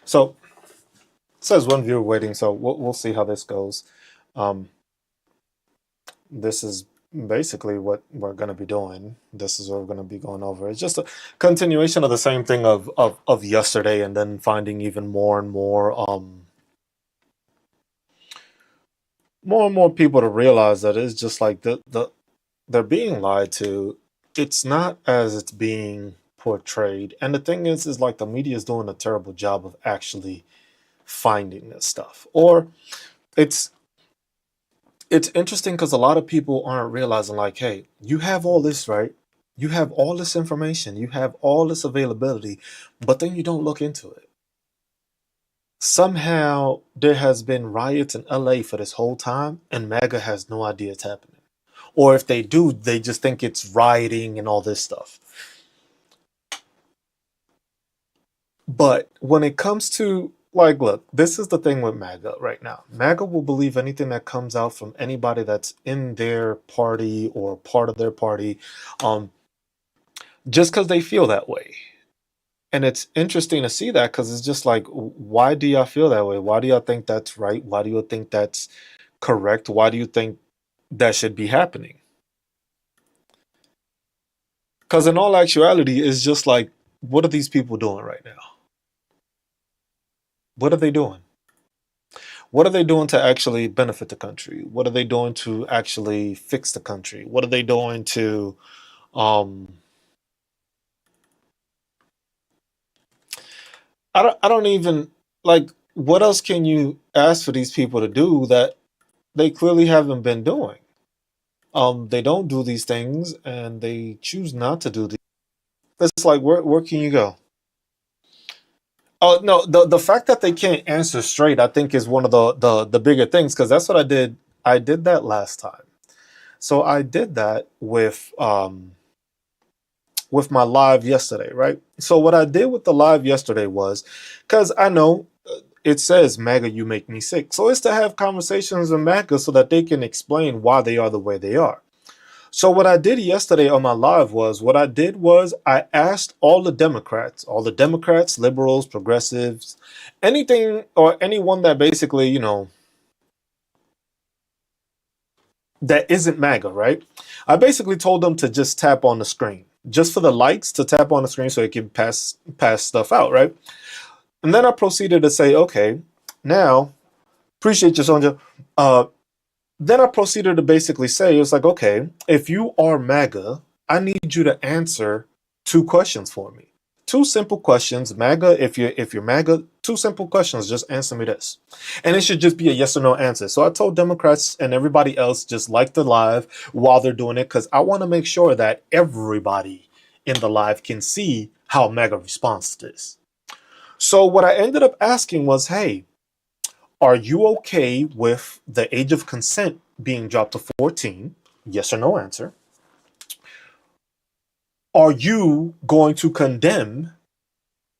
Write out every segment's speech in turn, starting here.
So it says one viewer waiting, so we'll see how this goes. Um, this is basically what we're going to be doing. This is what we're going to be going over. It's just a continuation of the same thing of yesterday, and then finding even more and more people to realize that it's just like they're being lied to. It's not as it's being portrayed. And the thing is like the media is doing a terrible job of actually finding this stuff. Or it's it's interesting because a lot of people aren't realizing, like, hey, you have all this, right? You have all this information, you have all this availability, but then you don't look into it. Somehow there has been riots in LA for this whole time, and MAGA has no idea it's happening. Or if they do, they just think it's rioting and all this stuff. But when it comes to, like, look, this is the thing with MAGA right now. MAGA will believe anything that comes out from anybody that's in their party or part of their party, um, just because they feel that way. And it's interesting to see that because it's just like, why do y'all feel that way? Why do y'all think that's right? Why do you think that's correct? Why do you think that should be happening? Because in all actuality, it's just like, what are these people doing right now? What are they doing? What are they doing to actually benefit the country? What are they doing to actually fix the country? What are they doing to um I don't even, like, what else can you ask for these people to do that they clearly haven't been doing? They don't do these things and they choose not to do these. It's like, where can you go? Oh no, the fact that they can't answer straight, I think, is one of the bigger things, because that's what I did. I did that last time. So I did that with my live yesterday, right? So what I did with the live yesterday was, because I know it says MAGA, you make me sick. So it's to have conversations with MAGA so that they can explain why they are the way they are. So what I did yesterday on my live was, what I did was I asked all the Democrats, liberals, progressives, anything or anyone that basically, that isn't MAGA, right? I basically told them to just tap on the screen, just for the likes, to tap on the screen so it can pass stuff out, right? And then I proceeded to say, okay, now appreciate you, Sonja. Then I proceeded to basically say, it's like, okay, if you are MAGA, I need you to answer two questions for me. Two simple questions. MAGA, if you're MAGA, two simple questions, just answer me this. And it should just be a yes or no answer. So I told Democrats and everybody else, just like the live while they're doing it, because I want to make sure that everybody in the live can see how MAGA responds to this. So what I ended up asking was, hey, are you okay with the age of consent being dropped to 14? Yes or no answer. Are you going to condemn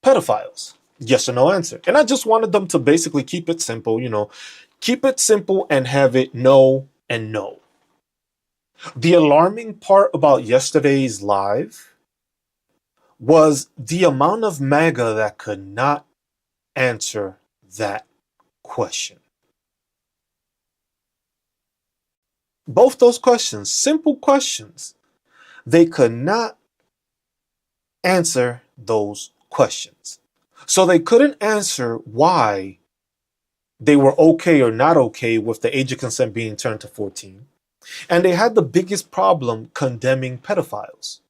pedophiles? Yes or no answer. And I just wanted them to basically keep it simple, keep it simple and have it no and no. The alarming part about yesterday's live was the amount of MAGA that could not answer that question. Both those questions, simple questions, they could not answer those questions. So they couldn't answer why they were okay or not okay with the age of consent being turned to 14. And they had the biggest problem condemning pedophiles.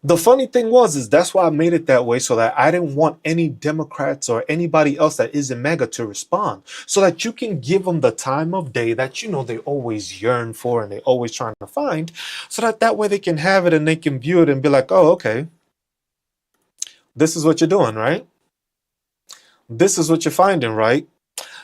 The funny thing was, is that's why I made it that way, so that I didn't want any Democrats or anybody else that isn't MAGA to respond, so that you can give them the time of day that they always yearn for and they always trying to find, so that way they can have it and they can view it and be like, oh, okay, this is what you're doing, right? This is what you're finding, right?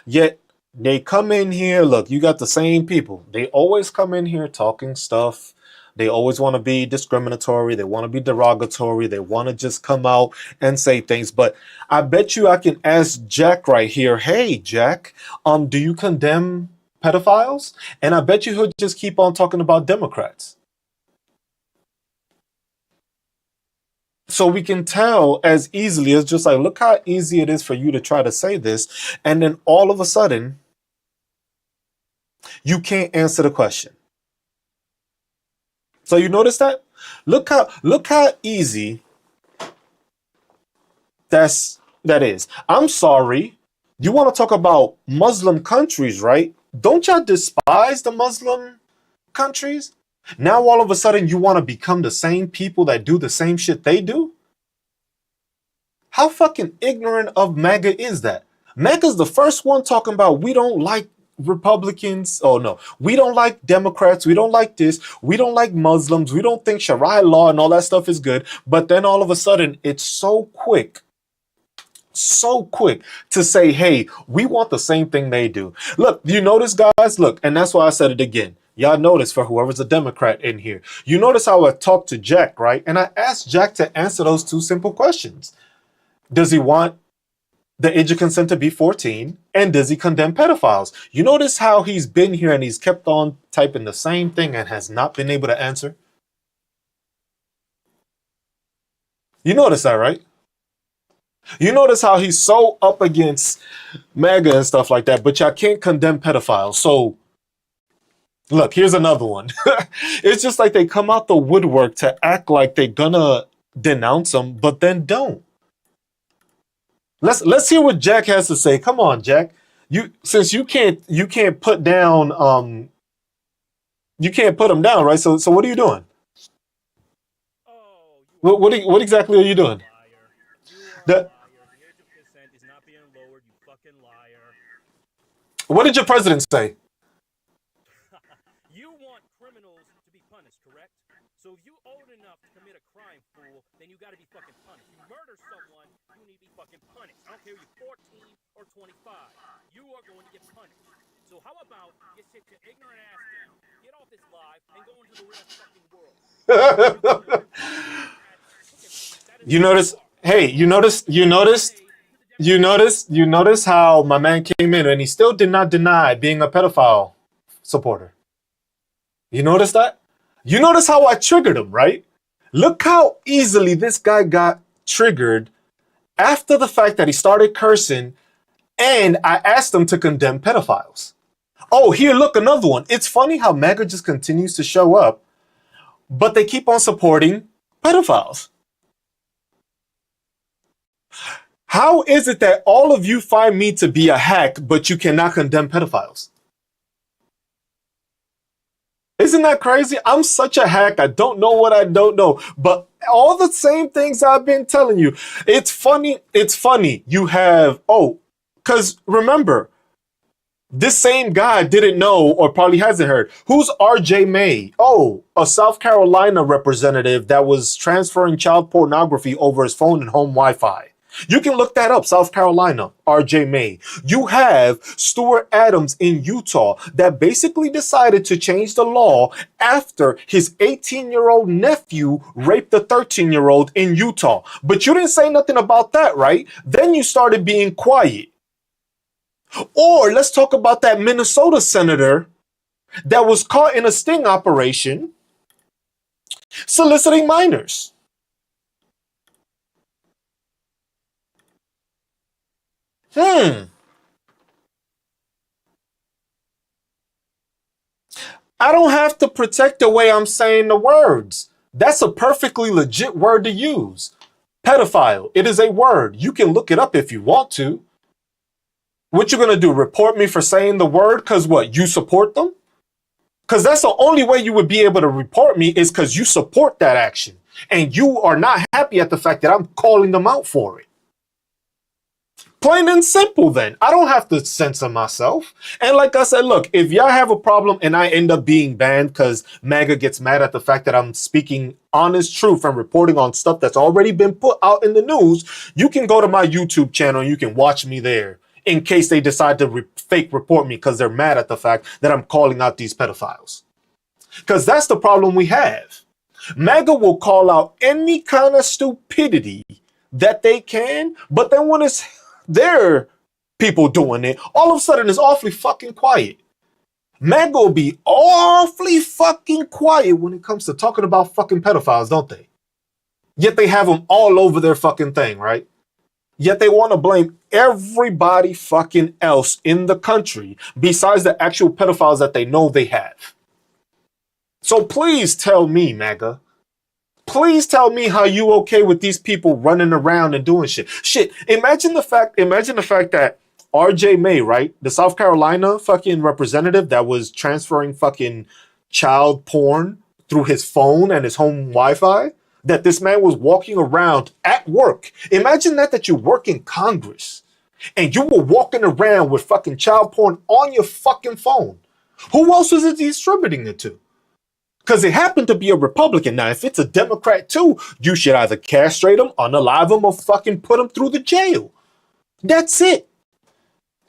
Yet they come in here, look, you got the same people. They always come in here talking stuff. They always want to be discriminatory. They want to be derogatory. They want to just come out and say things. But I bet you I can ask Jack right here, hey, Jack, do you condemn pedophiles? And I bet you he'll just keep on talking about Democrats. So we can tell as easily as just like, look how easy it is for you to try to say this. And then all of a sudden, you can't answer the question. So you notice that? Look how easy that is. I'm sorry. You want to talk about Muslim countries, right? Don't y'all despise the Muslim countries? Now all of a sudden you want to become the same people that do the same shit they do? How fucking ignorant of MAGA is that? MAGA's the first one talking about we don't like Republicans. Oh no, we don't like Democrats. We don't like this. We don't like Muslims. We don't think Sharia law and all that stuff is good. But then all of a sudden, it's so quick to say, hey, we want the same thing they do. Look, you notice, guys? Look, and that's why I said it again. Y'all notice for whoever's a Democrat in here. You notice how I talked to Jack, right? And I asked Jack to answer those two simple questions. Does he want the age of consent to be 14? And does he condemn pedophiles? You notice how he's been here and he's kept on typing the same thing and has not been able to answer? You notice that, right? You notice how he's so up against MAGA and stuff like that, but y'all can't condemn pedophiles. So, look, here's another one. It's just like they come out the woodwork to act like they're gonna denounce them, but then don't. Let's hear what Jack has to say. Come on, Jack. Since you can't put down you can't put them down, right? So what are you doing? What exactly are you doing? The, what did your president say? You notice? Hey, you notice how my man came in and he still did not deny being a pedophile supporter. You notice that? You notice how I triggered him, right? Look how easily this guy got triggered after the fact that he started cursing and I asked him to condemn pedophiles. Oh, here, look, another one. It's funny how MAGA just continues to show up, but they keep on supporting pedophiles. How is it that all of you find me to be a hack, but you cannot condemn pedophiles? Isn't that crazy? I'm such a hack. I don't know what I don't know. But all the same things I've been telling you. It's funny. It's funny. You have, because remember, this same guy didn't know or probably hasn't heard. Who's RJ May? Oh, a South Carolina representative that was transferring child pornography over his phone and home Wi-Fi. You can look that up, South Carolina, RJ May. You have Stuart Adams in Utah that basically decided to change the law after his 18-year-old nephew raped a 13-year-old in Utah. But you didn't say nothing about that, right? Then you started being quiet. Or let's talk about that Minnesota senator that was caught in a sting operation soliciting minors. I don't have to protect the way I'm saying the words. That's a perfectly legit word to use. Pedophile. It is a word. You can look it up if you want to. What you gonna do? Report me for saying the word? Because what? You support them? Because that's the only way you would be able to report me is because you support that action. And you are not happy at the fact that I'm calling them out for it. Plain and simple then. I don't have to censor myself. And like I said, look, if y'all have a problem and I end up being banned because MAGA gets mad at the fact that I'm speaking honest truth and reporting on stuff that's already been put out in the news, you can go to my YouTube channel and you can watch me there in case they decide to fake report me because they're mad at the fact that I'm calling out these pedophiles. Because that's the problem we have. MAGA will call out any kind of stupidity that they can, but then when it's their people doing it, all of a sudden it's awfully fucking quiet. MAGA will be awfully fucking quiet when it comes to talking about fucking pedophiles, don't they? Yet they have them all over their fucking thing, right? Yet they want to blame everybody fucking else in the country besides the actual pedophiles that they know they have. So please tell me, MAGA. Please tell me how you okay with these people running around and doing shit. Shit, imagine the fact that RJ May, right? The South Carolina fucking representative that was transferring fucking child porn through his phone and his home Wi-Fi, that this man was walking around at work. Imagine that you work in Congress and you were walking around with fucking child porn on your fucking phone. Who else was it distributing it to? Because it happened to be a Republican. Now, if it's a Democrat too, you should either castrate them, unalive them, or fucking put them through the jail. That's it.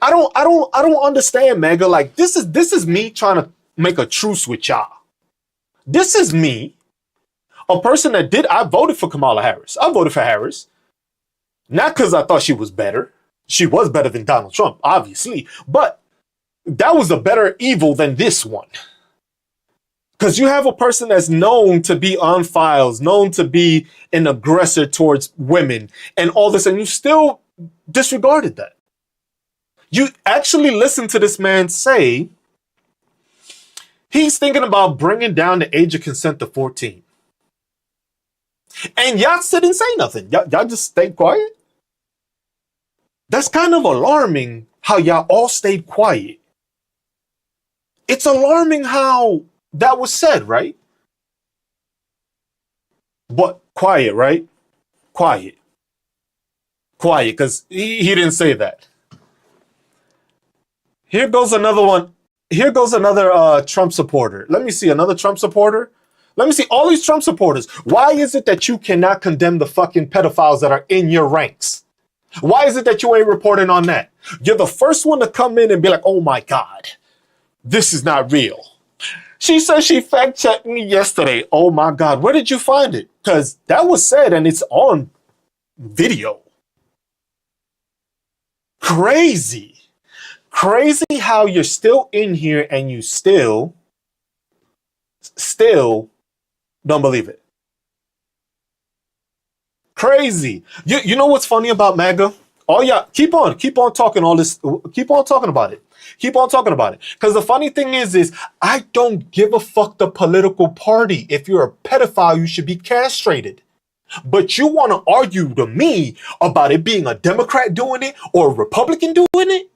I don't understand, MAGA. Like, this is me trying to make a truce with y'all. This is me, a person that I voted for Kamala Harris. I voted for Harris. Not because I thought she was better. She was better than Donald Trump, obviously. But that was a better evil than this one. Because you have a person that's known to be on files, known to be an aggressor towards women and all this, and you still disregarded that. You actually listened to this man say he's thinking about bringing down the age of consent to 14. And y'all didn't say nothing. Y'all just stayed quiet. That's kind of alarming how y'all all stayed quiet. It's alarming how that was said, right? But quiet, right? Quiet. Quiet, because he didn't say that. Here goes another one. Here goes another Trump supporter. Let me see, another Trump supporter. Let me see all these Trump supporters. Why is it that you cannot condemn the fucking pedophiles that are in your ranks? Why is it that you ain't reporting on that? You're the first one to come in and be like, oh my God, this is not real. She said she fact-checked me yesterday. Oh my God, where did you find it? Because that was said and it's on video. Crazy. Crazy how you're still in here and you still don't believe it. Crazy. You know what's funny about MAGA? Oh yeah, keep on talking all this. Keep on talking about it. Keep on talking about it. Because the funny thing is I don't give a fuck the political party. If you're a pedophile, you should be castrated. But you want to argue to me about it being a Democrat doing it or a Republican doing it?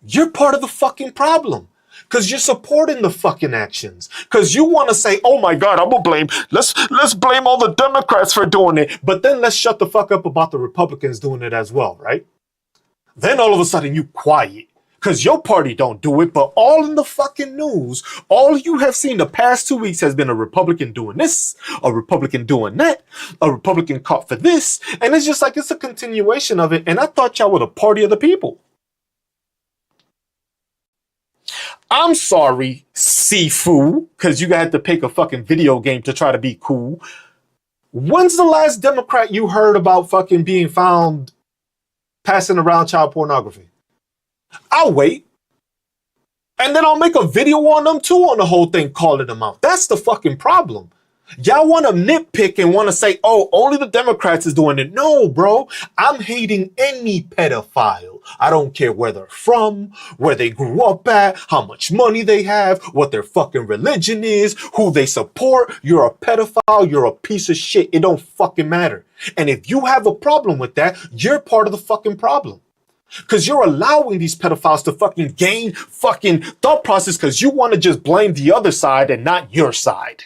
You're part of the fucking problem. Because you're supporting the fucking actions. Because you want to say, oh my God, I'm going to blame, let's blame all the Democrats for doing it. But then let's shut the fuck up about the Republicans doing it as well, right? Then all of a sudden you quiet. Because your party don't do it, but all in the fucking news, all you have seen the past 2 weeks has been a Republican doing this, a Republican doing that, a Republican caught for this. And it's just like, it's a continuation of it. And I thought y'all were the party of the people. I'm sorry, Sifu, because you had to pick a fucking video game to try to be cool. When's the last Democrat you heard about fucking being found passing around child pornography? I'll wait. And then I'll make a video on them too on the whole thing, calling them out. That's the fucking problem. Y'all want to nitpick and want to say, oh, only the Democrats is doing it. No, bro. I'm hating any pedophile. I don't care where they're from, where they grew up at, how much money they have, what their fucking religion is, who they support. You're a pedophile. You're a piece of shit. It don't fucking matter. And if you have a problem with that, you're part of the fucking problem. Because you're allowing these pedophiles to fucking gain fucking thought process because you want to just blame the other side and not your side.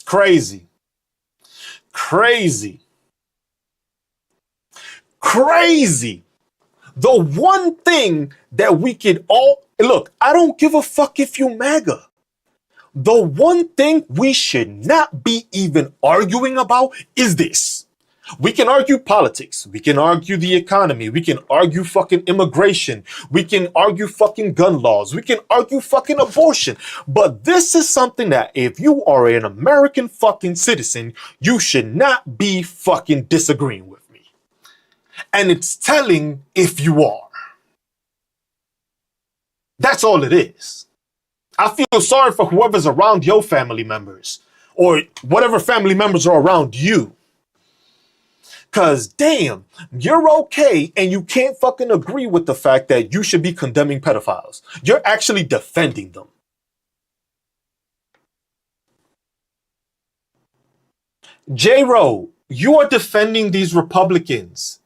Crazy. Crazy. Crazy. The one thing that we can all... Look, I don't give a fuck if you MAGA. The one thing we should not be even arguing about is this. We can argue politics. We can argue the economy. We can argue fucking immigration. We can argue fucking gun laws. We can argue fucking abortion. But this is something that if you are an American fucking citizen, you should not be fucking disagreeing with me. And it's telling if you are. That's all it is. I feel sorry for whoever's around your family members or whatever family members are around you. Cause damn, you're okay and you can't fucking agree with the fact that you should be condemning pedophiles. You're actually defending them. J-Ro, you are defending these Republicans.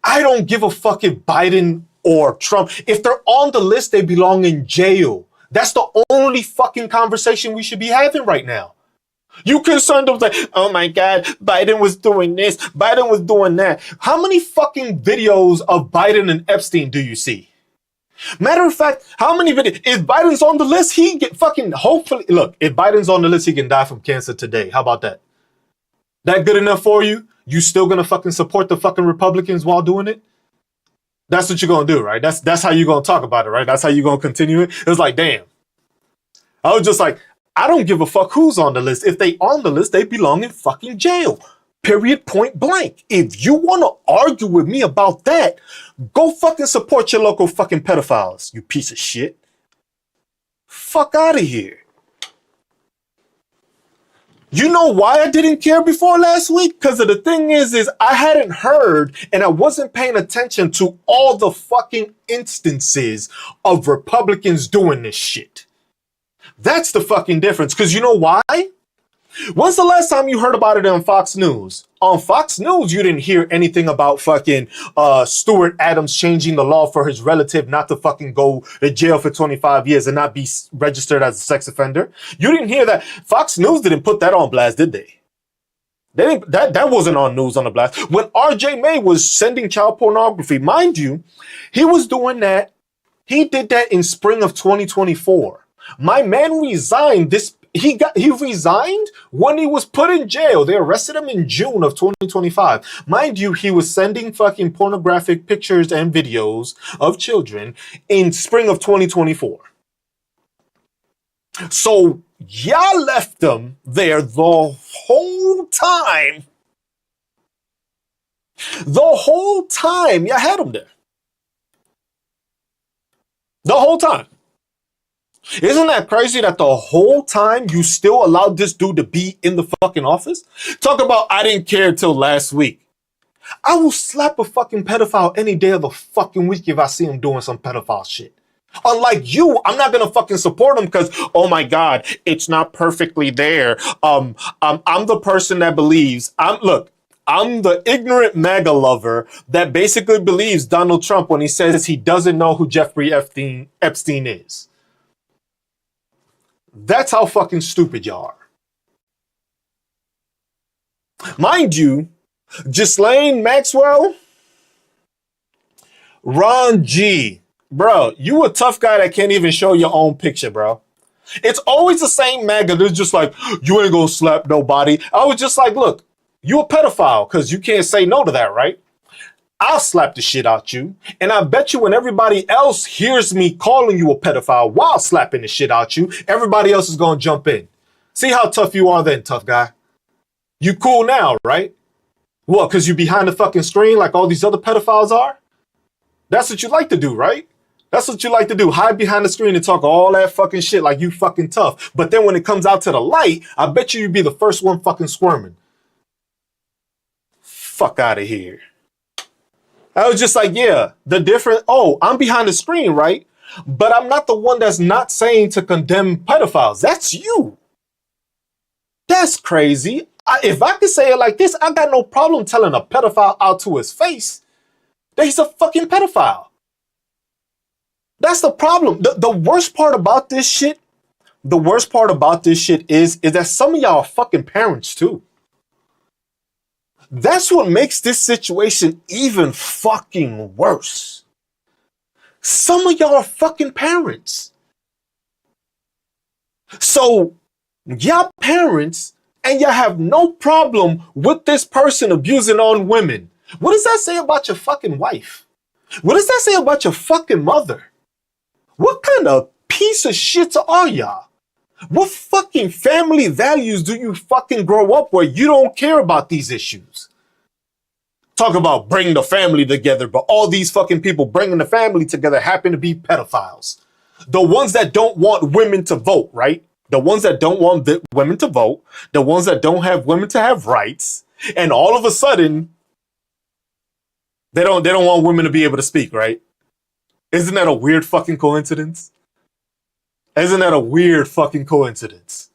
I don't give a fuck if Biden or Trump, if they're on the list, they belong in jail. That's the only fucking conversation we should be having right now. You concerned of like, oh my God, Biden was doing this, Biden was doing that. How many fucking videos of Biden and Epstein do you see? Matter of fact, how many videos? If Biden's on the list, he get fucking, hopefully, look, if Biden's on the list, he can die from cancer today. How about that? That good enough for you? You still gonna fucking support the fucking Republicans while doing it? That's what you're gonna do, right? That's how you're gonna talk about it, right? That's how you're gonna continue it. It was like, damn. I was just like, I don't give a fuck who's on the list. If they on the list, they belong in fucking jail. Period, point blank. If you want to argue with me about that, go fucking support your local fucking pedophiles, you piece of shit. Fuck out of here. You know why I didn't care before last week? Because the thing is I hadn't heard and I wasn't paying attention to all the fucking instances of Republicans doing this shit. That's the fucking difference. Because you know why? When's the last time you heard about it on Fox News? On Fox News, you didn't hear anything about fucking Stuart Adams changing the law for his relative not to fucking go to jail for 25 years and not be registered as a sex offender. You didn't hear that. Fox News didn't put that on blast, did they? They didn't, that wasn't on news on the blast. When RJ May was sending child pornography, mind you, he was doing that. He did that in spring of 2024. My man resigned He resigned when he was put in jail. They arrested him in June of 2025. Mind you, he was sending fucking pornographic pictures and videos of children in spring of 2024. So y'all left them there the whole time. The whole time y'all had him there. The whole time. Isn't that crazy that the whole time you still allowed this dude to be in the fucking office? Talk about I didn't care till last week. I will slap a fucking pedophile any day of the fucking week if I see him doing some pedophile shit. Unlike you, I'm not gonna fucking support him because, oh my God, it's not perfectly there. I'm the person that believes, I'm the ignorant MAGA lover that basically believes Donald Trump when he says he doesn't know who Jeffrey Epstein is. That's how fucking stupid y'all are. Mind you, Ghislaine Maxwell, Ron G. Bro, you a tough guy that can't even show your own picture, bro. It's always the same MAGA. They're just like, you ain't gonna slap nobody. I was just like, look, you a pedophile because you can't say no to that, right? I'll slap the shit out you. And I bet you when everybody else hears me calling you a pedophile while slapping the shit out you, everybody else is going to jump in. See how tough you are then, tough guy. You cool now, right? What, because you behind the fucking screen like all these other pedophiles are? That's what you like to do, right? That's what you like to do. Hide behind the screen and talk all that fucking shit like you fucking tough. But then when it comes out to the light, I bet you'd be the first one fucking squirming. Fuck out of here. I was just like, yeah, the different, oh, I'm behind the screen, right? But I'm not the one that's not saying to condemn pedophiles. That's you. That's crazy. If I could say it like this, I got no problem telling a pedophile out to his face that he's a fucking pedophile. That's the problem. The worst part about this shit, is that some of y'all are fucking parents too. That's what makes this situation even fucking worse. Some of y'all are fucking parents. So, y'all parents, and y'all have no problem with this person abusing on women. What does that say about your fucking wife? What does that say about your fucking mother? What kind of piece of shit are y'all? What fucking family values do you fucking grow up where you don't care about these issues? Talk about bring the family together, but all these fucking people bringing the family together happen to be pedophiles. The ones that don't want women to vote, right? The ones that don't want women to vote, the ones that don't have women to have rights, and all of a sudden they don't want women to be able to speak, right? Isn't that a weird fucking coincidence? Isn't that a weird fucking coincidence?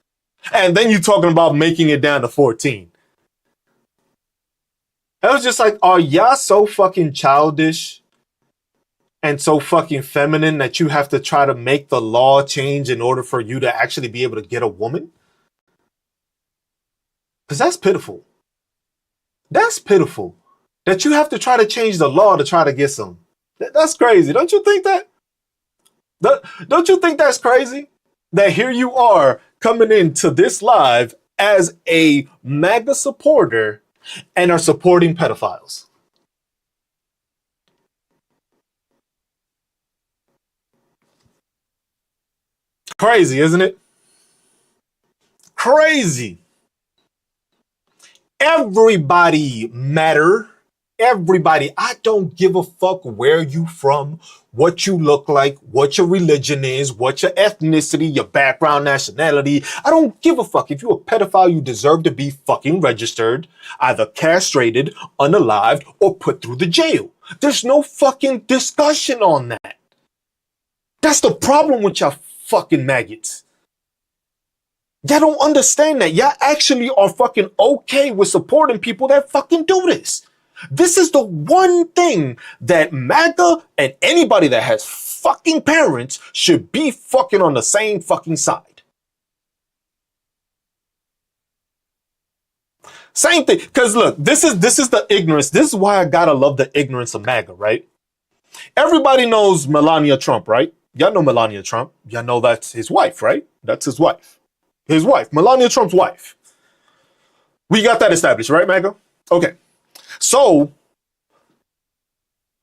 And then you talking about making it down to 14. I was just like, are y'all so fucking childish and so fucking feminine that you have to try to make the law change in order for you to actually be able to get a woman? Because that's pitiful. That's pitiful. That you have to try to change the law to try to get some. That's crazy. Don't you think that? Don't you think that's crazy? That here you are coming into this live as a MAGA supporter and are supporting pedophiles. Crazy, isn't it? Crazy. Everybody matter. Everybody. I don't give a fuck where you from, what you look like, what your religion is, what your ethnicity, your background, nationality. I don't give a fuck. If you're a pedophile, you deserve to be fucking registered, either castrated, unalived, or put through the jail. There's no fucking discussion on that. That's the problem with y'all fucking maggots. Y'all don't understand that. Y'all actually are fucking okay with supporting people that fucking do this. This is the one thing that MAGA and anybody that has fucking parents should be fucking on the same fucking side. Same thing. Because look, this is the ignorance. This is why I gotta love the ignorance of MAGA, right? Everybody knows Melania Trump, right? Y'all know Melania Trump. Y'all know that's his wife, right? That's his wife. His wife. Melania Trump's wife. We got that established, right, MAGA? Okay. So,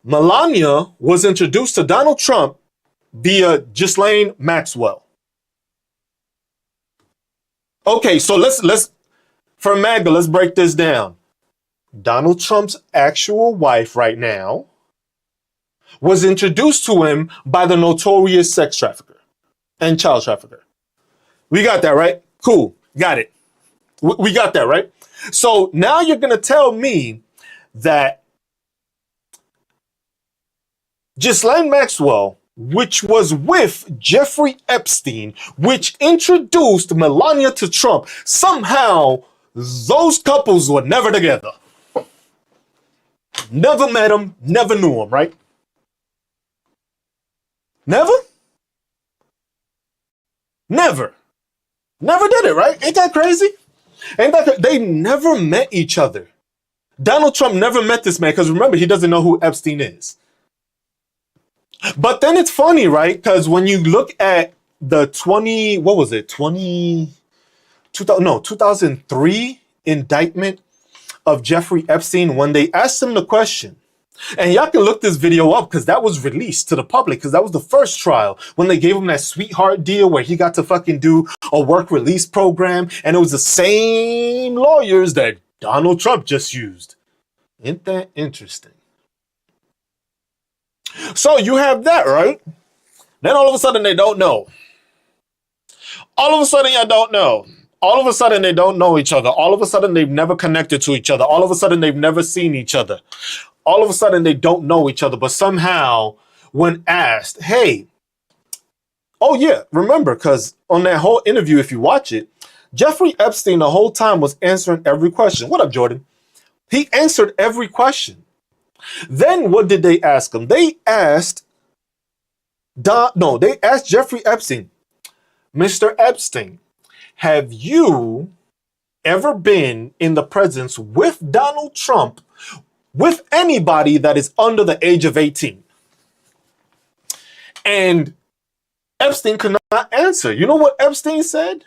Melania was introduced to Donald Trump via Ghislaine Maxwell. Okay, so let's for MAGA, let's break this down. Donald Trump's actual wife right now was introduced to him by the notorious sex trafficker and child trafficker. We got that, right? Cool. Got it. We got that, right? So now you're going to tell me that Ghislaine Maxwell, which was with Jeffrey Epstein, which introduced Melania to Trump, somehow those couples were never together. Never met him, never knew him, right? Never? Never. Never did it, right? Ain't that crazy? They never met each other. Donald Trump never met this man because remember, he doesn't know who Epstein is. But then it's funny, right? Because when you look at the 2003 indictment of Jeffrey Epstein, when they asked him the question, and y'all can look this video up because that was released to the public because that was the first trial when they gave him that sweetheart deal where he got to fucking do a work release program and it was the same lawyers that Donald Trump just used. Isn't that interesting? So you have that, right? Then all of a sudden they don't know. All of a sudden you don't know. All of a sudden they don't know each other. All of a sudden they've never connected to each other. All of a sudden they've never seen each other. All of a sudden they don't know each other. But somehow when asked, hey, oh yeah, remember, because on that whole interview, if you watch it, Jeffrey Epstein the whole time was answering every question. What up, Jordan? He answered every question. Then what did they ask him? They asked Jeffrey Epstein, Mr. Epstein, have you ever been in the presence with Donald Trump with anybody that is under the age of 18? And Epstein could not answer. You know what Epstein said?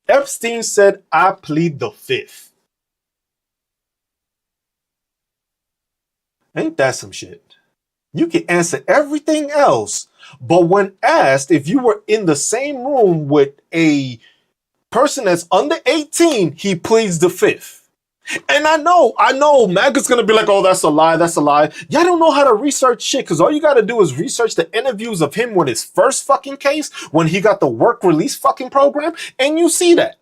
Epstein said, I plead the fifth. Ain't that some shit? You can answer everything else, but when asked if you were in the same room with a person that's under 18, he pleads the fifth. And I know, MAGA's gonna be like, oh, that's a lie, that's a lie. Y'all don't know how to research shit, because all you gotta do is research the interviews of him with his first fucking case, when he got the work release fucking program, and you see that.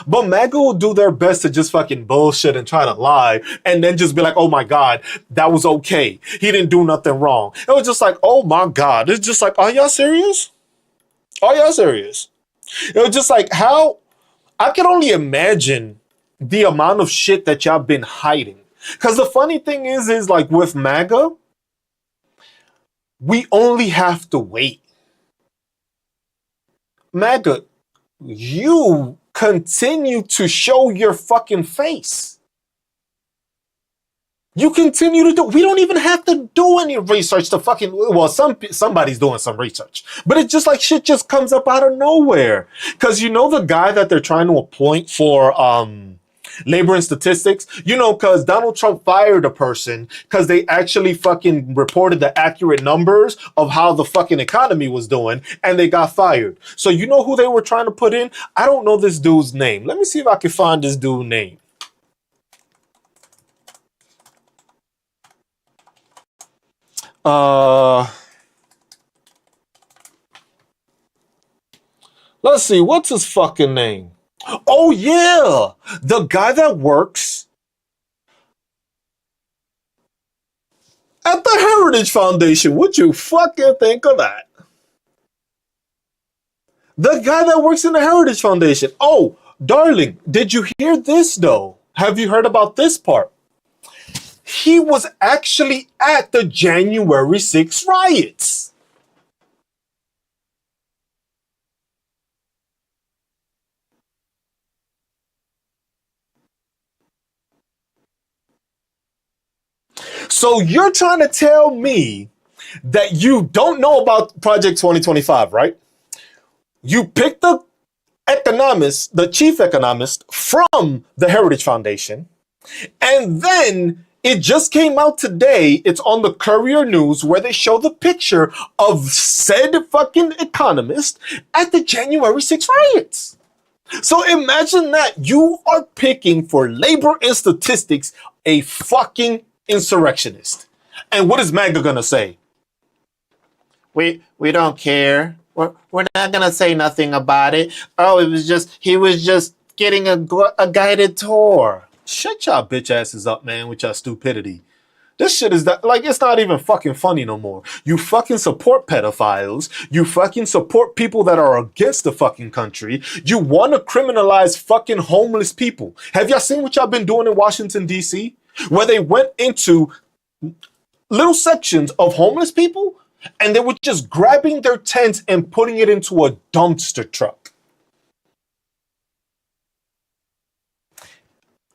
But MAGA will do their best to just fucking bullshit and try to lie, and then just be like, oh my God, that was okay. He didn't do nothing wrong. It was just like, oh my God. It's just like, are y'all serious? Are y'all serious? It was just like, how? I can only imagine the amount of shit that y'all been hiding. Because the funny thing is like with MAGA, we only have to wait. MAGA, you continue to show your fucking face. You continue to do. We don't even have to do any research to fucking. Well, somebody's doing some research, but it's just like shit just comes up out of nowhere. Because you know the guy that they're trying to appoint for labor and statistics. You know, because Donald Trump fired a person because they actually fucking reported the accurate numbers of how the fucking economy was doing, and they got fired. So you know who they were trying to put in? I don't know this dude's name. Let me see if I can find this dude's name. Let's see, what's his fucking name? Oh yeah, the guy that works at the Heritage Foundation. What you fucking think of that? The guy that works in the Heritage Foundation. Oh, darling, did you hear this though? Have you heard about this part? He was actually at the January 6th riots. So you're trying to tell me that you don't know about Project 2025, right? You picked the economist, the chief economist from the Heritage Foundation, and then it just came out today. It's on the Courier News where they show the picture of said fucking economist at the January 6th riots. So imagine that you are picking for labor and statistics a fucking insurrectionist. And what is MAGA gonna say? We don't care. We're not gonna say nothing about it. Oh, he was just getting a guided tour. Shut y'all bitch asses up, man, with y'all stupidity. This shit is that, like, it's not even fucking funny no more. You fucking support pedophiles. You fucking support people that are against the fucking country. You want to criminalize fucking homeless people. Have y'all seen what y'all been doing in Washington, D.C.? Where they went into little sections of homeless people and they were just grabbing their tents and putting it into a dumpster truck.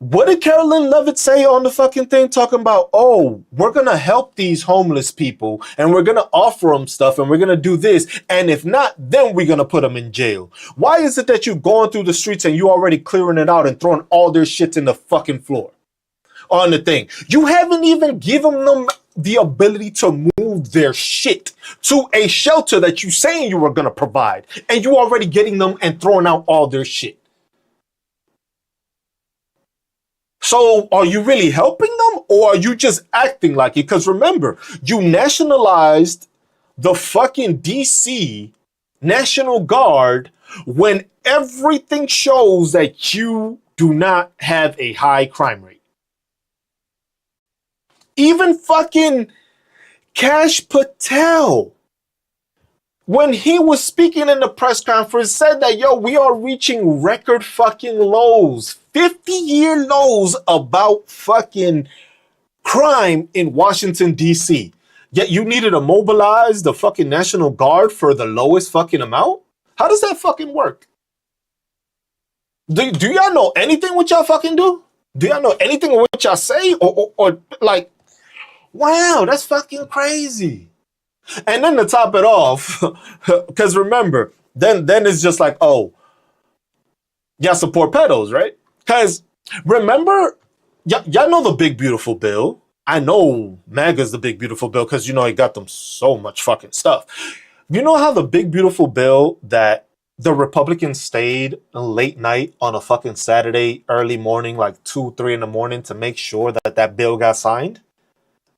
What did Carolyn Levitt say on the fucking thing talking about, oh, we're going to help these homeless people and we're going to offer them stuff and we're going to do this. And if not, then we're going to put them in jail. Why is it that you going through the streets and you already clearing it out and throwing all their shit in the fucking floor on the thing? You haven't even given them the ability to move their shit to a shelter that you saying you were going to provide. And you already getting them and throwing out all their shit. So are you really helping them or are you just acting like it? Because remember, you nationalized the fucking DC National Guard when everything shows that you do not have a high crime rate. Even fucking Kash Patel, when he was speaking in the press conference, said that, yo, we are reaching record fucking lows, 50-year lows about fucking crime in Washington, D.C. Yet you needed to mobilize the fucking National Guard for the lowest fucking amount? How does that fucking work? Do y'all know anything what y'all fucking do? Do y'all know anything what y'all say? Or like, wow, that's fucking crazy. And then to top it off, because remember, then it's just like, oh, y'all support pedos, right? Because remember, y'all know the big beautiful bill. I know MAGA's the big beautiful bill because, you know, it got them so much fucking stuff. You know how the big beautiful bill that the Republicans stayed late night on a fucking Saturday, early morning, like 2, 3 in the morning to make sure that that bill got signed?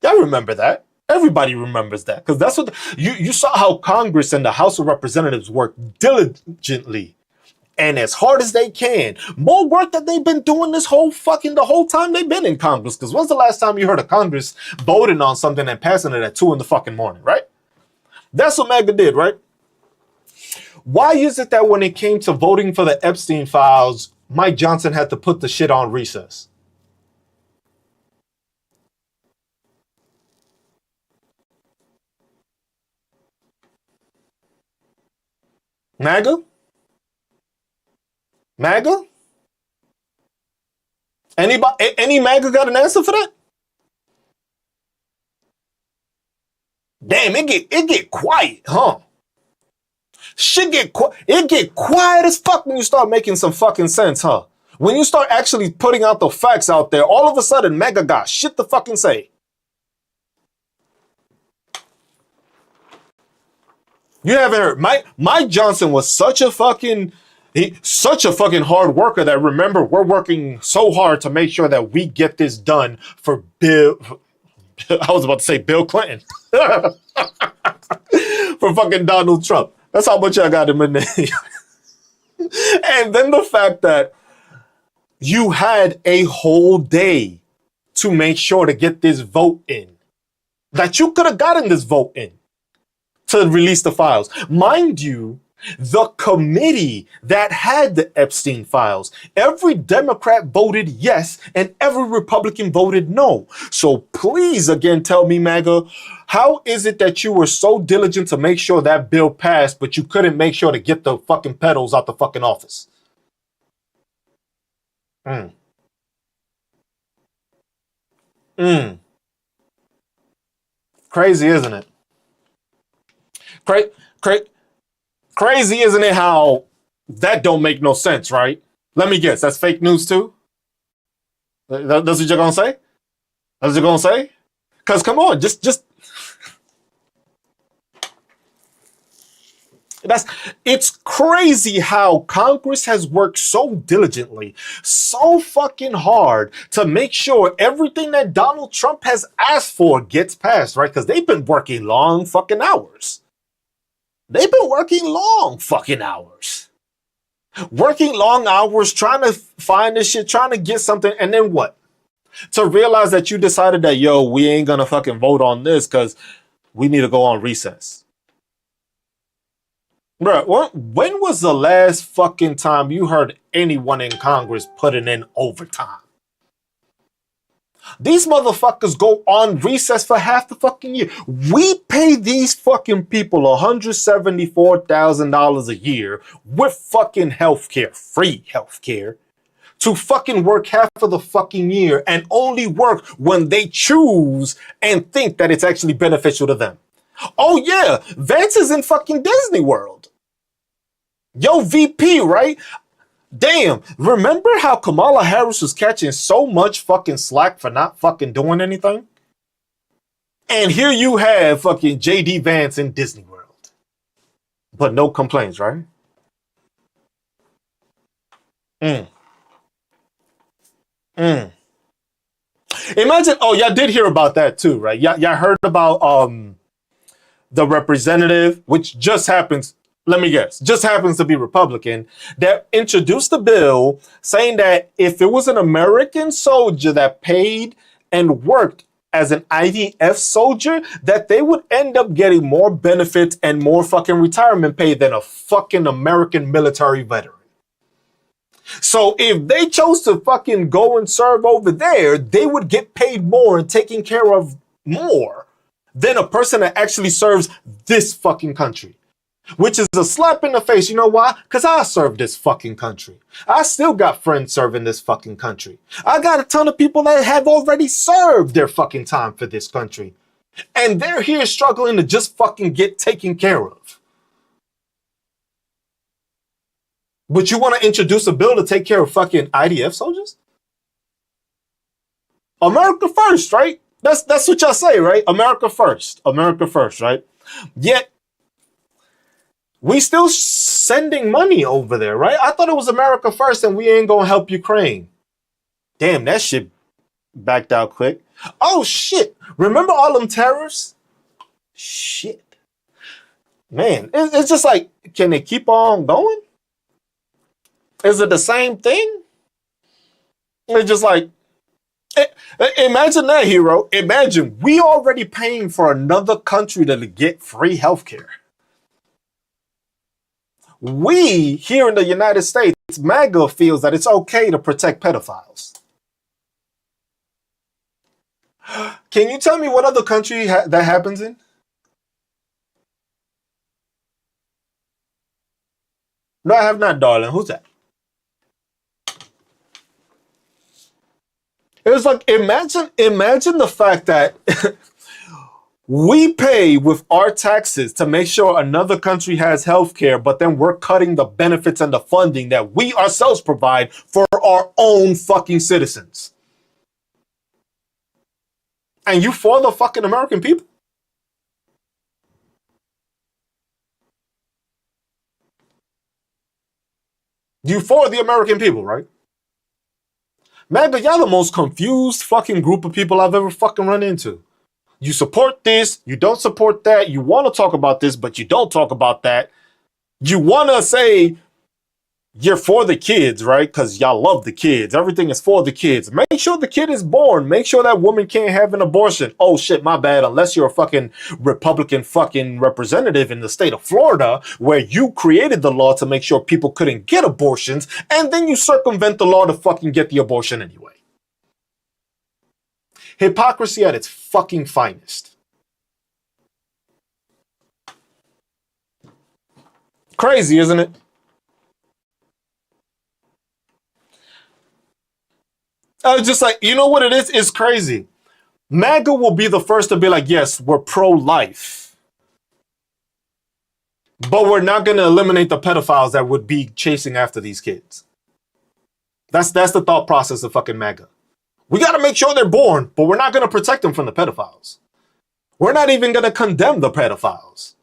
Y'all remember that? Everybody remembers that because that's what you saw how Congress and the House of Representatives worked diligently and as hard as they can. More work that they've been doing the whole time they've been in Congress. Because when's the last time you heard of Congress voting on something and passing it at 2 in the fucking morning, right? That's what MAGA did, right? Why is it that when it came to voting for the Epstein files, Mike Johnson had to put the shit on recess? MAGA? MAGA? Any MAGA got an answer for that? Damn, it get quiet, huh? It get quiet as fuck when you start making some fucking sense, huh? When you start actually putting out the facts out there, all of a sudden MAGA got shit to fucking say. You haven't heard. Mike Johnson was such a fucking hard worker that, remember, we're working so hard to make sure that we get this done for Bill. I was about to say Bill Clinton. For fucking Donald Trump. That's how much I got him in there. And then the fact that you had a whole day to make sure to get this vote in. That you could have gotten this vote in to release the files. Mind you, the committee that had the Epstein files, every Democrat voted yes and every Republican voted no. So please, again, tell me, MAGA, how is it that you were so diligent to make sure that bill passed, but you couldn't make sure to get the fucking pedals out the fucking office? Mm. Mm. Crazy, isn't it? Cra- cra- Crazy, isn't it, how that don't make no sense, right? Let me guess, that's fake news too? That's what you're gonna say? That's what you're gonna say? Cause come on, just that's it's crazy how Congress has worked so diligently, so fucking hard to make sure everything that Donald Trump has asked for gets passed, right? Because they've been working long fucking hours. They've been working long fucking hours. Working long hours, trying to find this shit, trying to get something, and then what? To realize that you decided that, yo, we ain't gonna fucking vote on this because we need to go on recess. Bro, when was the last fucking time you heard anyone in Congress putting in overtime? These motherfuckers go on recess for half the fucking year. We pay these fucking people $174,000 a year with fucking healthcare, free healthcare, to fucking work half of the fucking year and only work when they choose and think that it's actually beneficial to them. Oh yeah, Vance is in fucking Disney World. Yo, VP, right? Damn, remember how Kamala Harris was catching so much fucking slack for not fucking doing anything? And here you have fucking JD Vance in Disney World. But no complaints, right? Mm. Mm. Imagine, oh, y'all did hear about that too, right? Y'all heard about the representative, which just happens, let me guess, just happens to be Republican, that introduced a bill saying that if it was an American soldier that paid and worked as an IDF soldier, that they would end up getting more benefits and more fucking retirement pay than a fucking American military veteran. So if they chose to fucking go and serve over there, they would get paid more and taken care of more than a person that actually serves this fucking country. Which is a slap in the face. You know why? Because I served this fucking country. I still got friends serving this fucking country. I got a ton of people that have already served their fucking time for this country. And they're here struggling to just fucking get taken care of. But you want to introduce a bill to take care of fucking IDF soldiers? America first, right? That's what y'all say, right? America first. America first, right? Yet, We still sending money over there, right? I thought it was America first and we ain't gonna help Ukraine. Damn, that shit backed out quick. Oh shit. Remember all them terrorists? Shit. Man, it's just like, can they keep on going? Is it the same thing? It's just like, imagine that, hero. Imagine we already paying for another country to get free healthcare. We, here in the United States, MAGA feels that it's okay to protect pedophiles. Can you tell me what other country that happens in? No, I have not, darling. Who's that? It was like, imagine the fact that we pay with our taxes to make sure another country has health care, but then we're cutting the benefits and the funding that we ourselves provide for our own fucking citizens. And you for the fucking American people? You for the American people, right? MAGA, y'all the most confused fucking group of people I've ever fucking run into. You support this, you don't support that, you want to talk about this, but you don't talk about that. You want to say you're for the kids, right? Because y'all love the kids. Everything is for the kids. Make sure the kid is born. Make sure that woman can't have an abortion. Oh shit, my bad. Unless you're a fucking Republican fucking representative in the state of Florida, where you created the law to make sure people couldn't get abortions, and then you circumvent the law to fucking get the abortion anyway. Hypocrisy at its fucking finest. Crazy, isn't it? I was just like, you know what it is? It's crazy. MAGA will be the first to be like, yes, we're pro-life. But we're not going to eliminate the pedophiles that would be chasing after these kids. That's the thought process of fucking MAGA. We got to make sure they're born, but we're not going to protect them from the pedophiles. We're not even going to condemn the pedophiles.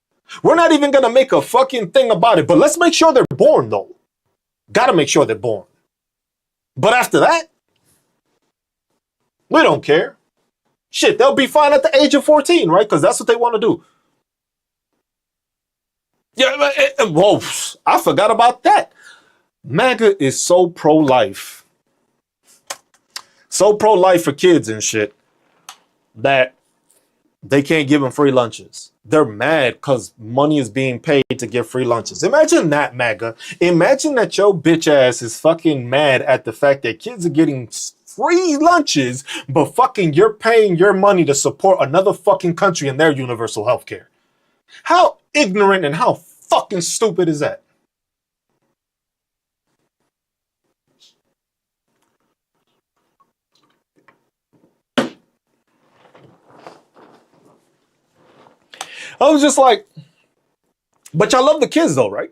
We're not even going to make a fucking thing about it, but let's make sure they're born, though. Got to make sure they're born. But after that, we don't care. Shit, they'll be fine at the age of 14, right? Because that's what they want to do. Yeah, whoa, I forgot about that. MAGA is so pro-life. So pro-life for kids and shit that they can't give them free lunches. They're mad because money is being paid to get free lunches. Imagine that, MAGA. Imagine that your bitch ass is fucking mad at the fact that kids are getting free lunches, but fucking you're paying your money to support another fucking country and their universal health care. How ignorant and how fucking stupid is that? I was just like, but y'all love the kids though, right?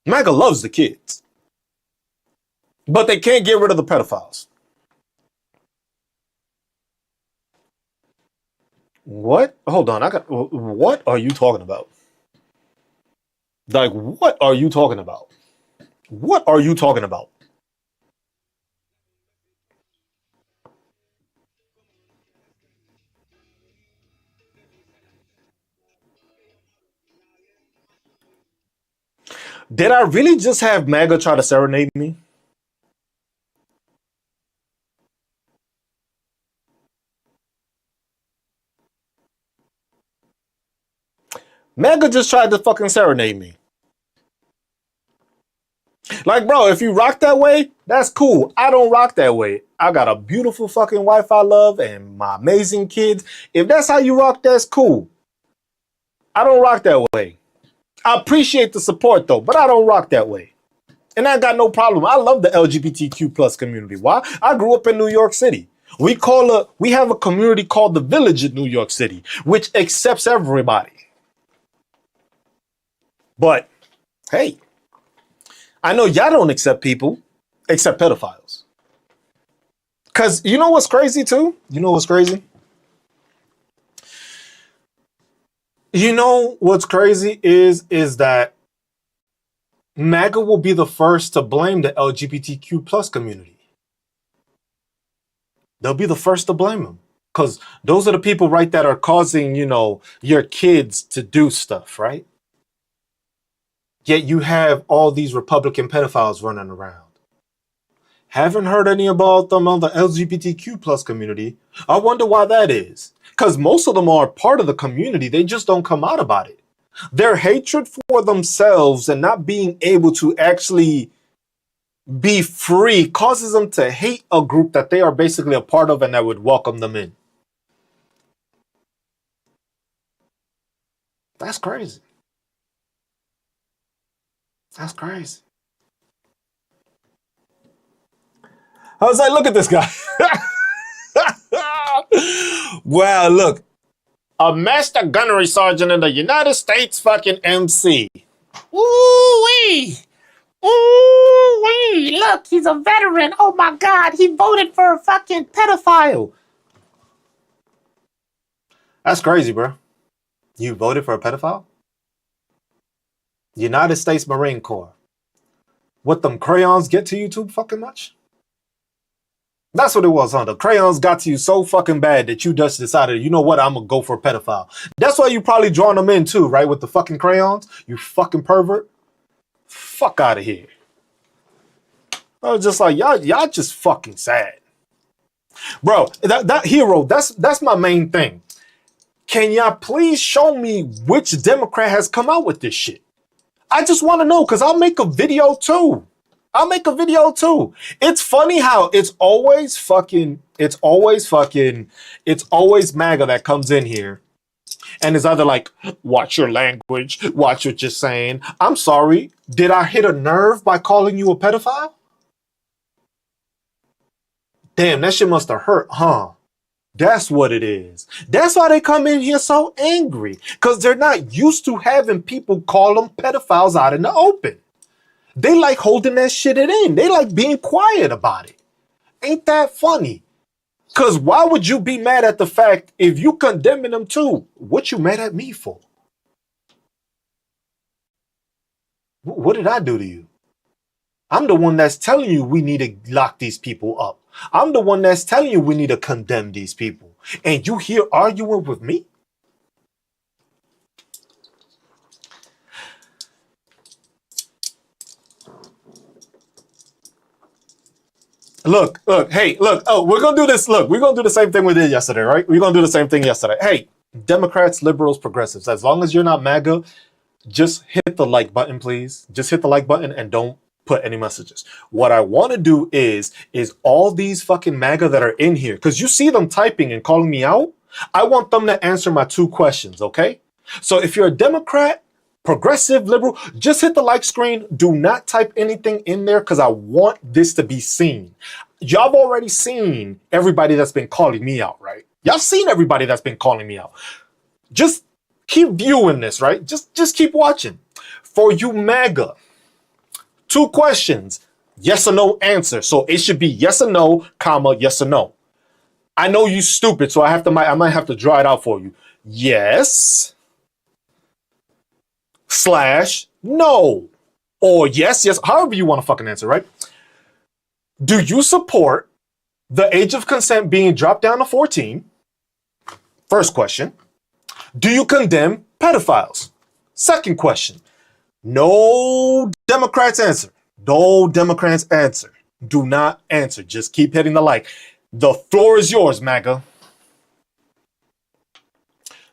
MAGA loves the kids. But they can't get rid of the pedophiles. What? Hold on. What are you talking about? Like, what are you talking about? What are you talking about? Did I really just have MAGA try to serenade me? MAGA just tried to fucking serenade me. Like, bro, if you rock that way, that's cool. I don't rock that way. I got a beautiful fucking wife I love and my amazing kids. If that's how you rock, that's cool. I don't rock that way. I appreciate the support though, but I don't rock that way. And I got no problem. I love the LGBTQ plus community. Why? I grew up in New York City. We have a community called the Village in New York City, which accepts everybody. But hey, I know y'all don't accept people, except pedophiles. Cause you know what's crazy too? You know what's crazy? You know what's crazy is that MAGA will be the first to blame the LGBTQ plus community. They'll be the first to blame them. Because those are the people, right, that are causing, your kids to do stuff, right? Yet you have all these Republican pedophiles running around. Haven't heard any about them on the LGBTQ plus community. I wonder why that is. Because most of them are part of the community. They just don't come out about it. Their hatred for themselves and not being able to actually be free causes them to hate a group that they are basically a part of and that would welcome them in. That's crazy. That's crazy. I was like, look at this guy. Wow, look. A master gunnery sergeant in the United States fucking MC. Ooh-wee. Ooh-wee. Look, he's a veteran. Oh my God, he voted for a fucking pedophile. That's crazy, bro. You voted for a pedophile? United States Marine Corps. What them crayons get to you too fucking much? That's what it was, huh? The crayons got to you so fucking bad that you just decided, you know what, I'm gonna go for a pedophile. That's why you probably drawing them in too, right? With the fucking crayons, you fucking pervert. Fuck out of here. I was just like, y'all just fucking sad. Bro, that hero, that's my main thing. Can y'all please show me which Democrat has come out with this shit? I just want to know, because I'll make a video too. It's funny how it's always MAGA that comes in here and is either like, watch your language, watch what you're saying. I'm sorry, did I hit a nerve by calling you a pedophile? Damn, that shit must have hurt, huh? That's what it is. That's why they come in here so angry, because they're not used to having people call them pedophiles out in the open. They like holding that shit in. They like being quiet about it. Ain't that funny? Because why would you be mad at the fact if you condemning them too? What you mad at me for? What did I do to you? I'm the one that's telling you we need to lock these people up. I'm the one that's telling you we need to condemn these people. And you here arguing with me? Look, hey, look. Oh, we're going to do this. Look, we're going to do the same thing we did yesterday, right? We're going to do the same thing yesterday. Hey, Democrats, liberals, progressives, as long as you're not MAGA, just hit the like button, please. Just hit the like button and don't put any messages. What I want to do is all these fucking MAGA that are in here, because you see them typing and calling me out, I want them to answer my 2 questions, okay? So if you're a Democrat, progressive, liberal, just hit the like screen. Do not type anything in there because I want this to be seen. Y'all have already seen everybody that's been calling me out, right? Y'all seen everybody that's been calling me out. Just keep viewing this, right? Just keep watching. For you MAGA, 2 questions, yes or no answer. So it should be yes or no, comma, yes or no. I know you stupid, so I might have to draw it out for you. Yes / no. Or yes, however you want to fucking answer, right? Do you support the age of consent being dropped down to 14? First question. Do you condemn pedophiles? Second question. No Democrats answer. No Democrats answer. Do not answer. Just keep hitting the like. The floor is yours, MAGA.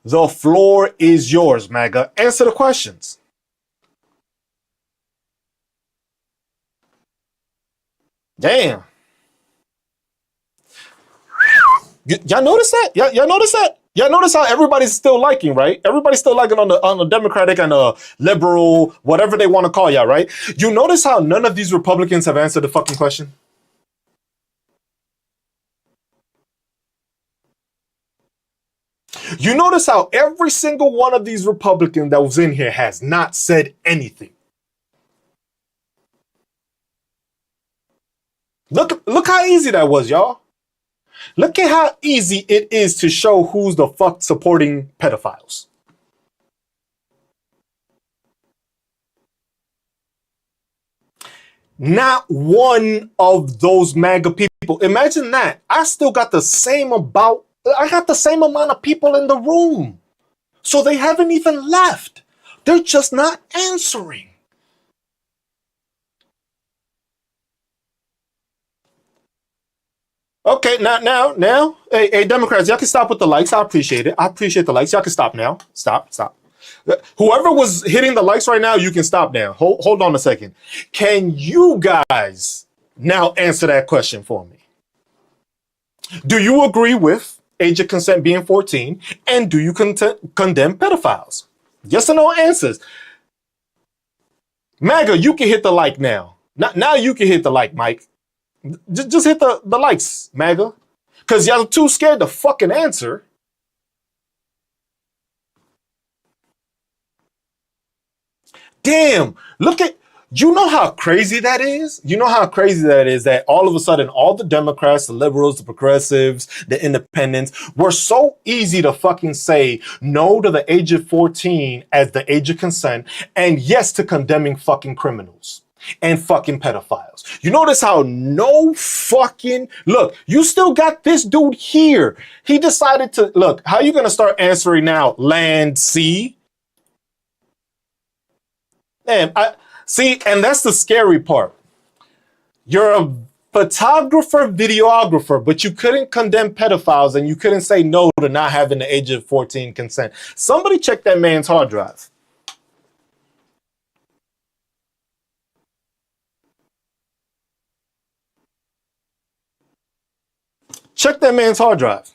The floor is yours, MAGA. Answer the questions. Damn. Y'all notice that? Y'all notice that? Y'all notice how everybody's still liking, right? Everybody's still liking on the Democratic and liberal, whatever they want to call y'all, right? You notice how none of these Republicans have answered the fucking question? You notice how every single one of these Republicans that was in here has not said anything. Look how easy that was, y'all. Look at how easy it is to show who's the fuck supporting pedophiles. Not one of those MAGA people. Imagine that. I still got the same about. I got the same amount of people in the room. So they haven't even left. They're just not answering. Okay, now. Hey, Democrats, y'all can stop with the likes. I appreciate it. I appreciate the likes. Y'all can stop now. Stop. Whoever was hitting the likes right now, you can stop now. Hold on a second. Can you guys now answer that question for me? Do you agree with age of consent being 14? And do you condemn pedophiles? Yes or no answers. MAGA, you can hit the like now. Now you can hit the like, Mike. Just hit the likes, MAGA. Because y'all too scared to fucking answer. Damn, look at, you know how crazy that is? You know how crazy that is that all of a sudden all the Democrats, the liberals, the progressives, the independents were so easy to fucking say no to the age of 14 as the age of consent and yes to condemning fucking criminals and fucking pedophiles. You notice how no fucking, look, you still got this dude here. He decided to, look, how are you going to start answering now? Land, sea? Man, I see, and that's the scary part. You're a photographer, videographer, but you couldn't condemn pedophiles and you couldn't say no to not having the age of 14 consent. Somebody check that man's hard drive. Check that man's hard drive.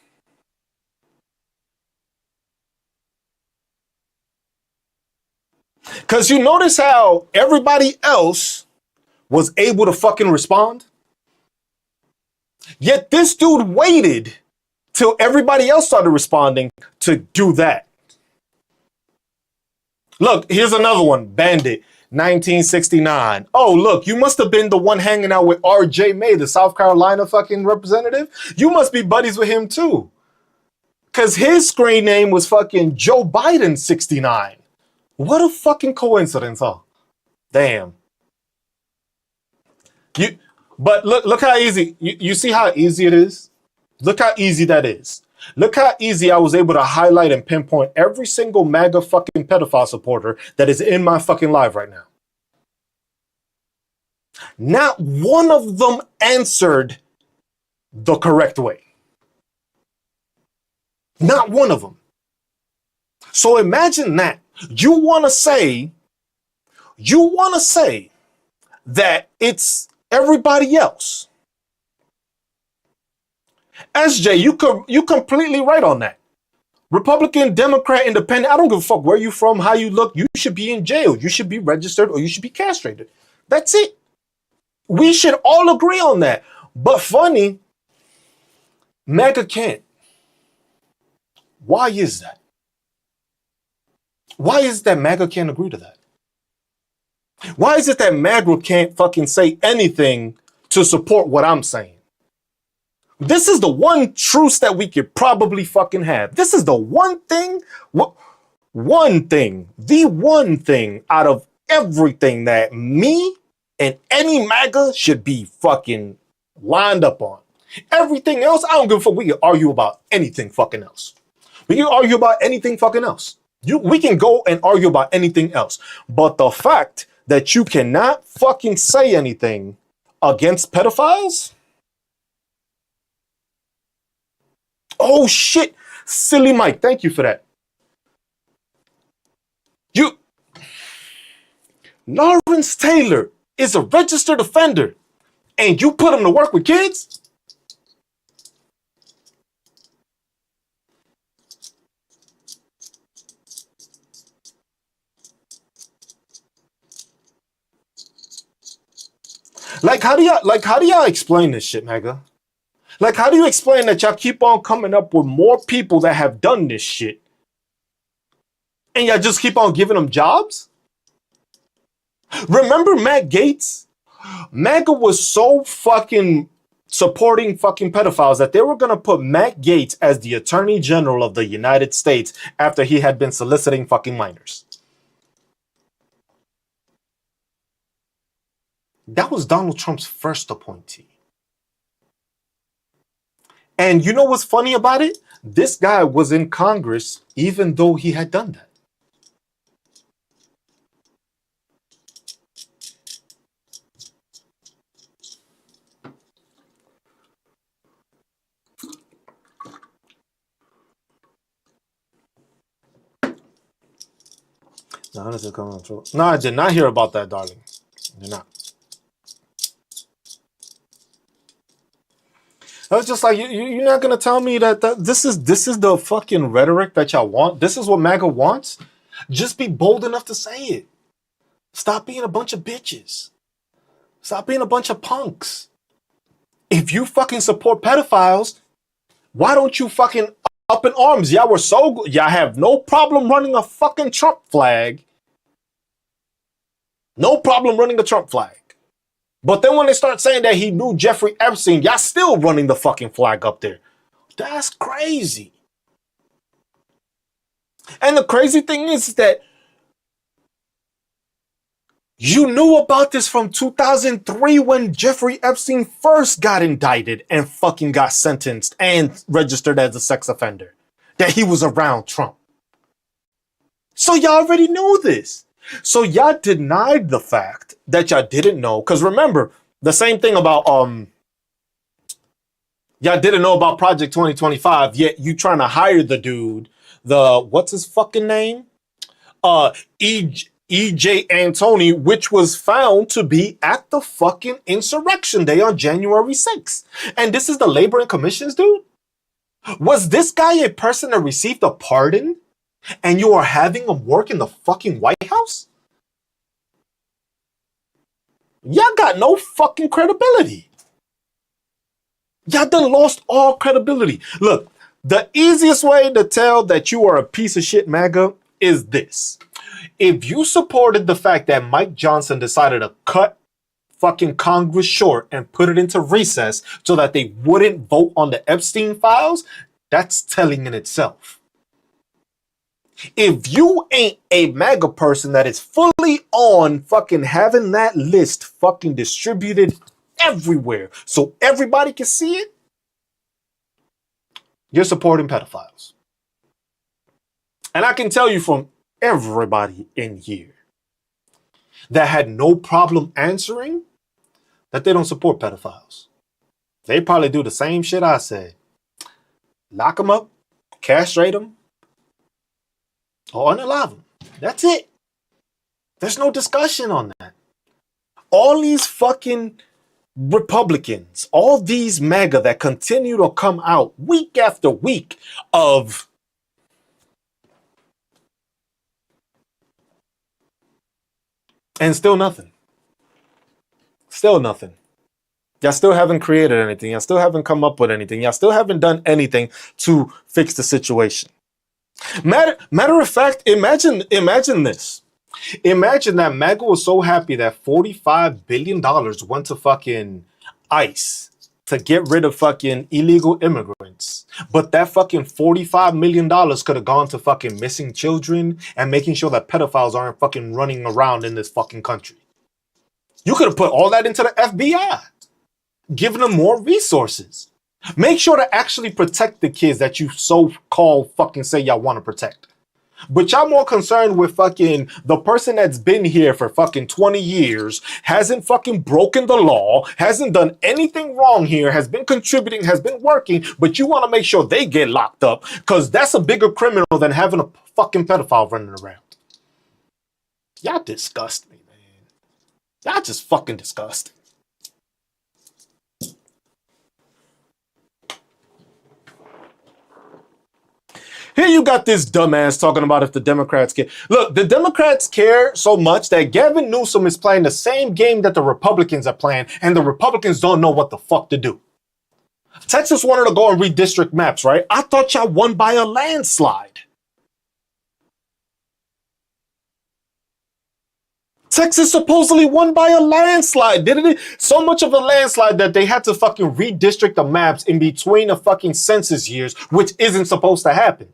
Because you notice how everybody else was able to fucking respond? Yet this dude waited till everybody else started responding to do that. Look, here's another one. Bandit, 1969. Oh, look, you must have been the one hanging out with R.J. May, the South Carolina fucking representative. You must be buddies with him too. Because his screen name was fucking Joe Biden 69. What a fucking coincidence, huh? Damn. But look how easy, you see how easy it is? Look how easy that is. Look how easy I was able to highlight and pinpoint every single MAGA fucking pedophile supporter that is in my fucking live right now. Not one of them answered the correct way. Not one of them. So imagine that. You want to say that it's everybody else. SJ, you completely right on that. Republican, Democrat, Independent, I don't give a fuck where you from, how you look, you should be in jail. You should be registered or you should be castrated. That's it. We should all agree on that. But funny, MAGA can't. Why is that? Why is it that MAGA can't agree to that? Why is it that MAGA can't fucking say anything to support what I'm saying? This is the one truce that we could probably fucking have. This is the one thing out of everything that me and any MAGA should be fucking lined up on. Everything else, I don't give a fuck. We can argue about anything fucking else. We can argue about anything fucking else. We can go and argue about anything else. But the fact that you cannot fucking say anything against pedophiles? Oh shit, silly Mike, thank you for that. Lawrence Taylor is a registered offender and you put him to work with kids? How do y'all explain this shit, MAGA? Like, how do you explain that y'all keep on coming up with more people that have done this shit? And y'all just keep on giving them jobs? Remember Matt Gaetz? MAGA was so fucking supporting fucking pedophiles that they were going to put Matt Gaetz as the Attorney General of the United States after he had been soliciting fucking minors. That was Donald Trump's first appointee. And you know what's funny about it? This guy was in Congress even though he had done that. No, I did not hear about that, darling. I did not. I was just like, you're not gonna tell me that this is the fucking rhetoric that y'all want. This is what MAGA wants. Just be bold enough to say it. Stop being a bunch of bitches. Stop being a bunch of punks. If you fucking support pedophiles, why don't you fucking up in arms? Y'all were so good. Y'all have no problem running a fucking Trump flag. No problem running a Trump flag. But then when they start saying that he knew Jeffrey Epstein, y'all still running the fucking flag up there. That's crazy. And the crazy thing is that you knew about this from 2003 when Jeffrey Epstein first got indicted and fucking got sentenced and registered as a sex offender. That he was around Trump. So y'all already knew this. So y'all denied the fact that y'all didn't know. Because remember, the same thing about y'all didn't know about Project 2025, yet you trying to hire the dude, what's his fucking name? E.J. Antoni, which was found to be at the fucking insurrection day on January 6th. And this is the Labor and Commissions dude? Was this guy a person that received a pardon and you are having him work in the fucking White House? Y'all got no fucking credibility. Y'all done lost all credibility. Look, the easiest way to tell that you are a piece of shit MAGA is this. If you supported the fact that Mike Johnson decided to cut fucking Congress short and put it into recess so that they wouldn't vote on the Epstein files, that's telling in itself. If you ain't a MAGA person that is fully on fucking having that list fucking distributed everywhere so everybody can see it, you're supporting pedophiles. And I can tell you from everybody in here that had no problem answering that they don't support pedophiles. They probably do the same shit I said. Lock them up, castrate them, or unalive them. That's it. There's no discussion on that. All these fucking Republicans, all these MAGA that continue to come out week after week of and still nothing. Still nothing. Y'all still haven't created anything. Y'all still haven't come up with anything. Y'all still haven't done anything to fix the situation. Matter of fact, imagine this. Imagine that MAGA was so happy that $45 billion went to fucking ICE to get rid of fucking illegal immigrants. But that fucking $45 million could have gone to fucking missing children and making sure that pedophiles aren't fucking running around in this fucking country. You could have put all that into the FBI, giving them more resources. Make sure to actually protect the kids that you so-called fucking say y'all want to protect. But y'all more concerned with fucking the person that's been here for fucking 20 years, hasn't fucking broken the law, hasn't done anything wrong here, has been contributing, has been working, but you want to make sure they get locked up because that's a bigger criminal than having a fucking pedophile running around. Y'all disgust me, man. Y'all just fucking disgusting. Here you got this dumbass talking about if the Democrats care. Look, the Democrats care so much that Gavin Newsom is playing the same game that the Republicans are playing, and the Republicans don't know what the fuck to do. Texas wanted to go and redistrict maps, right? I thought y'all won by a landslide. Texas supposedly won by a landslide, didn't it? So much of a landslide that they had to fucking redistrict the maps in between the fucking census years, which isn't supposed to happen.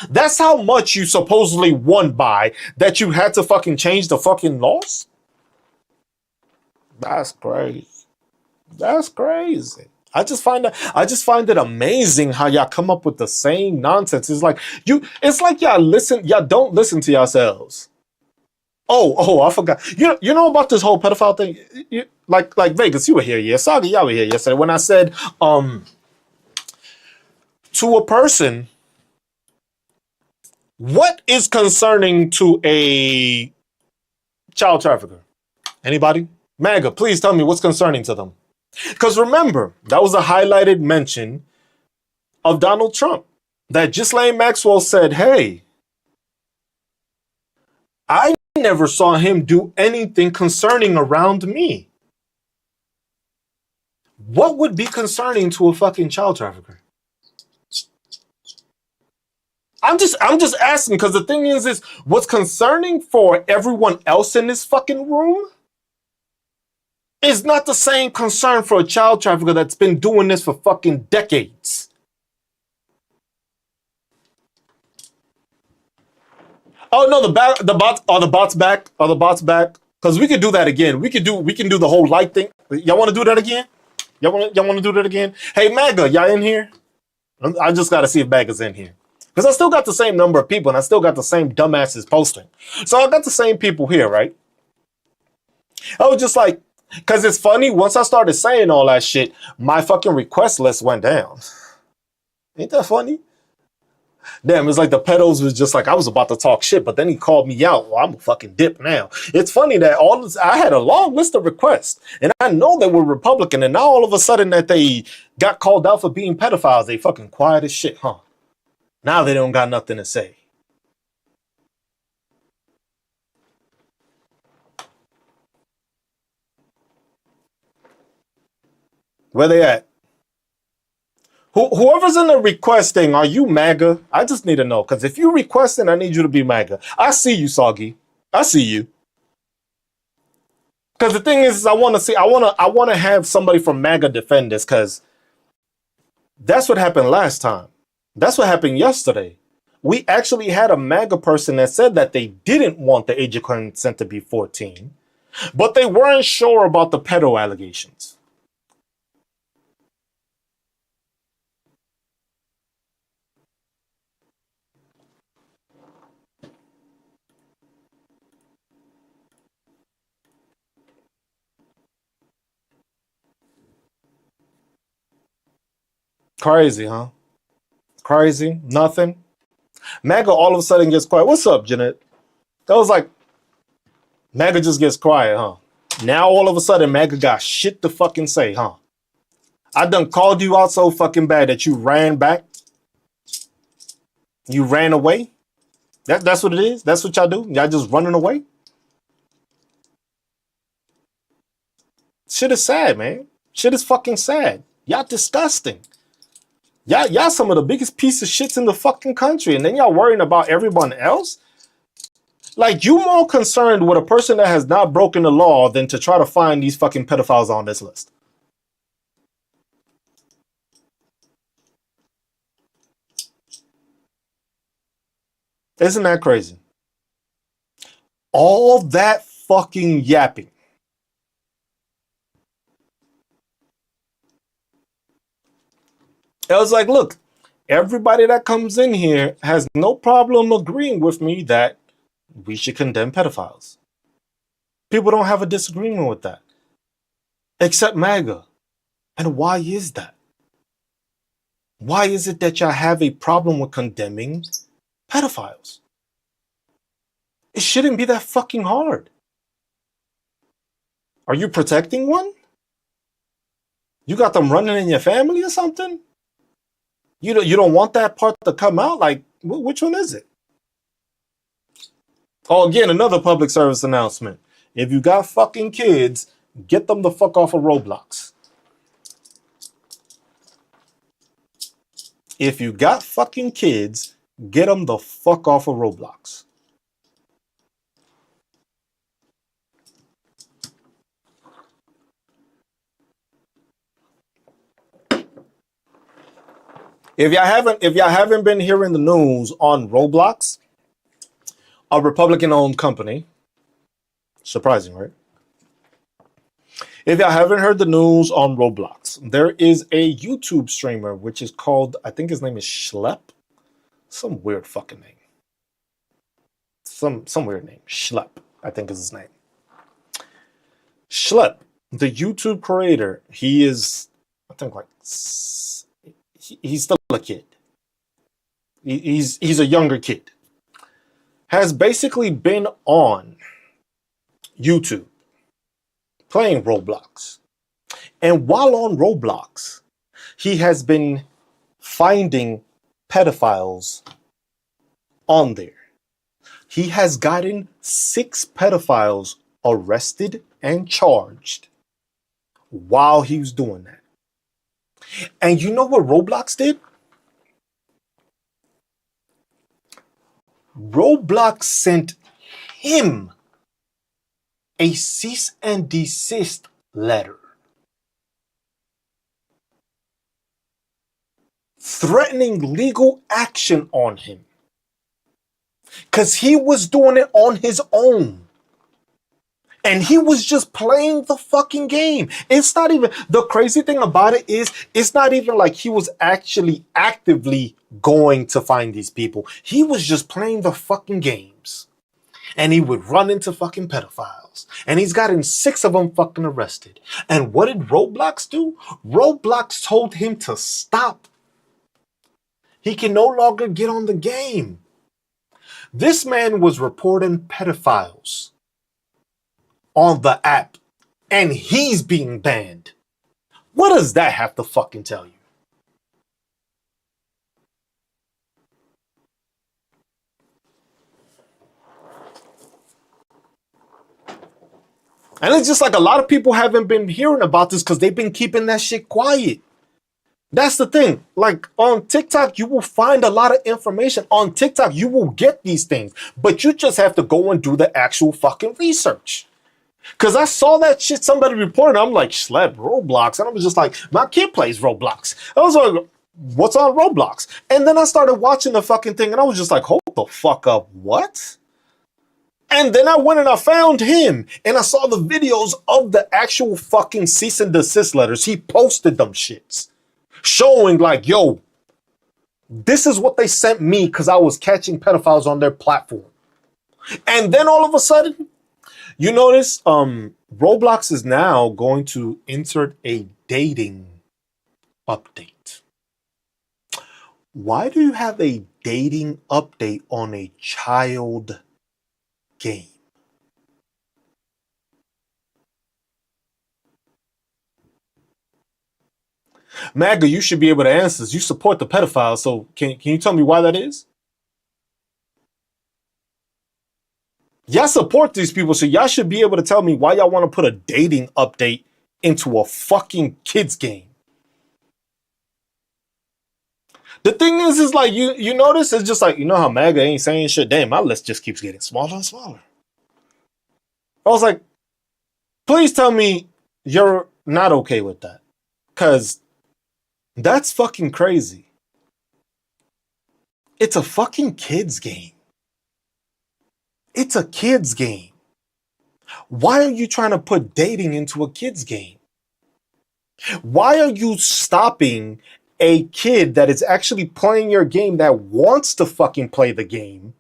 That's how much you supposedly won by, that you had to fucking change the fucking laws? That's crazy. That's crazy. I just find it amazing how y'all come up with the same nonsense. It's like y'all don't listen to yourselves. Oh, I forgot. You know about this whole pedophile thing? Like Vegas, you were here, yeah. Saga, y'all were here yesterday when I said to a person, what is concerning to a child trafficker? Anybody? MAGA, please tell me what's concerning to them. Because remember, that was a highlighted mention of Donald Trump. That Ghislaine Maxwell said, hey, I never saw him do anything concerning around me. What would be concerning to a fucking child trafficker? I'm just asking because the thing is what's concerning for everyone else in this fucking room is not the same concern for a child trafficker that's been doing this for fucking decades. Oh no, the bots back? Are the bots back? Because we could do that again. We can do the whole light thing. Y'all want to do that again? Y'all want to do that again? Hey MAGA, y'all in here? I just got to see if MAGA's in here. Because I still got the same number of people and I still got the same dumbasses posting. So I got the same people here, right? I was just like, because it's funny, once I started saying all that shit, my fucking request list went down. Ain't that funny? Damn, it's like the pedos was just like, I was about to talk shit, but then he called me out. Well, I'm a fucking dip now. It's funny that I had a long list of requests, and I know they were Republican, and now all of a sudden that they got called out for being pedophiles, they fucking quiet as shit, huh? Now they don't got nothing to say. Where they at? Whoever's in the requesting, are you MAGA? I just need to know. Because if you're requesting, I need you to be MAGA. I see you, Soggy. I see you. Because the thing is I want to have somebody from MAGA defend this, because that's what happened last time. That's what happened yesterday. We actually had a MAGA person that said that they didn't want the age of consent to be 14, but they weren't sure about the pedo allegations. Crazy, huh? Crazy. Nothing. MAGA all of a sudden gets quiet. What's up, Jeanette? That was like, MAGA just gets quiet, huh? Now all of a sudden MAGA got shit to fucking say, huh? I done called you out so fucking bad that you ran back. You ran away. That's what it is. That's what y'all do. Y'all just running away. Shit is sad, man. Shit is fucking sad. Y'all disgusting. Y'all some of the biggest piece of shits in the fucking country, and then y'all worrying about everyone else? Like, you more concerned with a person that has not broken the law than to try to find these fucking pedophiles on this list. Isn't that crazy? All that fucking yapping. I was like, look, everybody that comes in here has no problem agreeing with me that we should condemn pedophiles. People don't have a disagreement with that. Except MAGA. And why is that? Why is it that y'all have a problem with condemning pedophiles? It shouldn't be that fucking hard. Are you protecting one? You got them running in your family or something? You don't want that part to come out? Like, which one is it? Oh, again, another public service announcement. If you got fucking kids, get them the fuck off of Roblox. If you got fucking kids, get them the fuck off of Roblox. If y'all haven't been hearing the news on Roblox, a Republican-owned company, surprising, right? If y'all haven't heard the news on Roblox, there is a YouTube streamer which is called, I think his name is Schlep. Some weird fucking name. Some weird name. Schlep, I think is his name. Schlep, the YouTube creator, he is, I think like, he's still a kid. He's a younger kid. Has basically been on YouTube playing Roblox. And while on Roblox, he has been finding pedophiles on there. He has gotten 6 pedophiles arrested and charged while he was doing that. And you know what Roblox did? Roblox sent him a cease and desist letter threatening legal action on him because he was doing it on his own. And he was just playing the fucking game. It's not even, the crazy thing about it is, it's not even like he was actually actively going to find these people. He was just playing the fucking games. And he would run into fucking pedophiles. And he's gotten 6 of them fucking arrested. And what did Roblox do? Roblox told him to stop. He can no longer get on the game. This man was reporting pedophiles on the app, and he's being banned. What does that have to fucking tell you? And it's just like a lot of people haven't been hearing about this because they've been keeping that shit quiet. That's the thing. Like on TikTok, you will find a lot of information. On TikTok, you will get these things, but you just have to go and do the actual fucking research. Because I saw that shit somebody reported. I'm like, Schlep, Roblox. And I was just like, my kid plays Roblox. I was like, what's on Roblox? And then I started watching the fucking thing and I was just like, hold the fuck up. What? And then I went and I found him and I saw the videos of the actual fucking cease and desist letters. He posted them shits showing like, yo, this is what they sent me because I was catching pedophiles on their platform. And then all of a sudden, you notice Roblox is now going to insert a dating update. Why do you have a dating update on a child game? MAGA, you should be able to answer this. You support the pedophiles, so can you tell me why that is? Y'all support these people, so y'all should be able to tell me why y'all want to put a dating update into a fucking kids game. The thing is like, you notice, it's just like, you know how MAGA ain't saying shit? Damn, my list just keeps getting smaller and smaller. I was like, please tell me you're not okay with that. Because that's fucking crazy. It's a fucking kids game. It's a kids game. Why are you trying to put dating into a kids game? Why are you stopping a kid that is actually playing your game that wants to fucking play the game,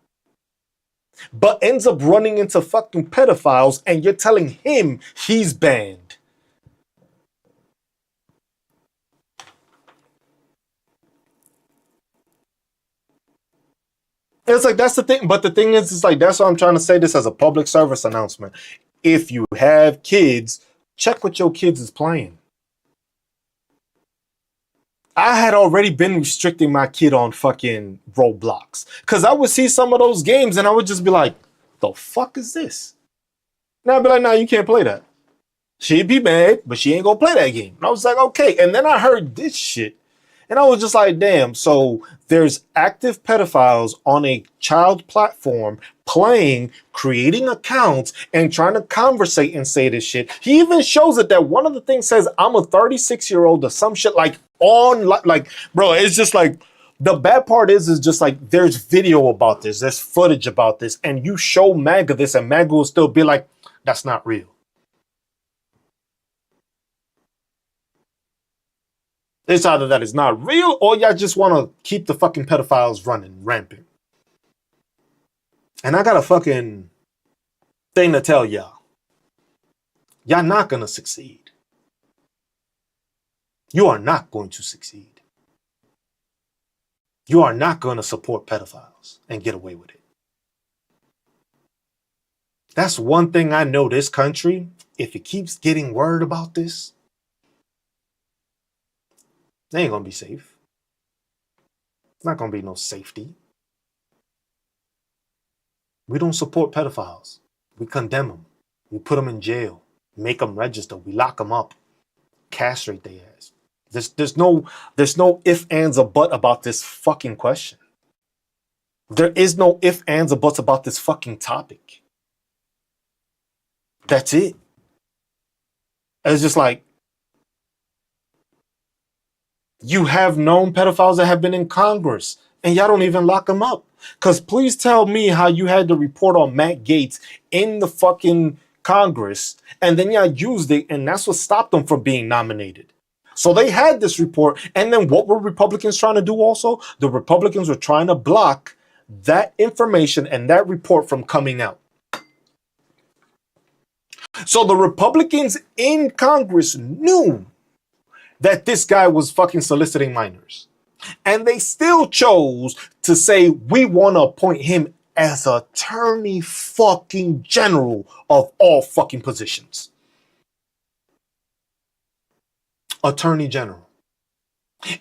but ends up running into fucking pedophiles and you're telling him he's banned? It's like, that's the thing. But the thing is, it's like, that's why I'm trying to say this as a public service announcement. If you have kids, check what your kids is playing. I had already been restricting my kid on fucking Roblox because I would see some of those games and I would just be like, the fuck is this? And I'd be like, nah, you can't play that. She'd be mad, but she ain't gonna play that game. And I was like, okay. And then I heard this shit. And I was just like, damn, so there's active pedophiles on a child platform playing, creating accounts, and trying to conversate and say this shit. He even shows it that one of the things says, I'm a 36-year-old or some shit like on, like, bro, it's just like, the bad part is just like, there's video about this, there's footage about this, and you show MAGA this, and MAGA will still be like, that's not real. It's either that it's not real or y'all just want to keep the fucking pedophiles running rampant. And I got a fucking thing to tell y'all. Y'all not going to succeed. You are not going to succeed. You are not going to support pedophiles and get away with it. That's one thing I know this country, if it keeps getting word about this, they ain't going to be safe. It's not going to be no safety. We don't support pedophiles. We condemn them. We put them in jail. Make them register. We lock them up. Castrate their ass. There's no if, ands, or but about this fucking question. There is no if, ands, or buts about this fucking topic. That's it. It's just like, you have known pedophiles that have been in Congress and y'all don't even lock them up. Because please tell me how you had to report on Matt Gaetz in the fucking Congress and then y'all used it and that's what stopped them from being nominated. So they had this report, and then what were Republicans trying to do also? The Republicans were trying to block that information and that report from coming out. So the Republicans in Congress knew that this guy was fucking soliciting minors. And they still chose to say, we want to appoint him as Attorney fucking General of all fucking positions. Attorney General.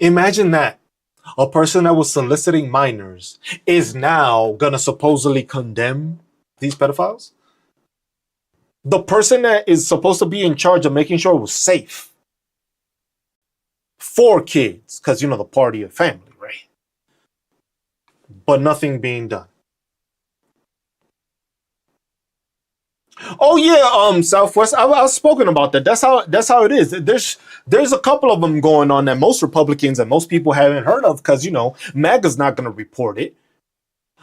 Imagine that. A person that was soliciting minors is now gonna supposedly condemn these pedophiles? The person that is supposed to be in charge of making sure it was safe for kids, because, you know, the party of family, right? But nothing being done. Oh yeah, Southwest. I've spoken about that. That's how it is. There's a couple of them going on that most Republicans and most people haven't heard of because, you know, MAGA's not going to report it.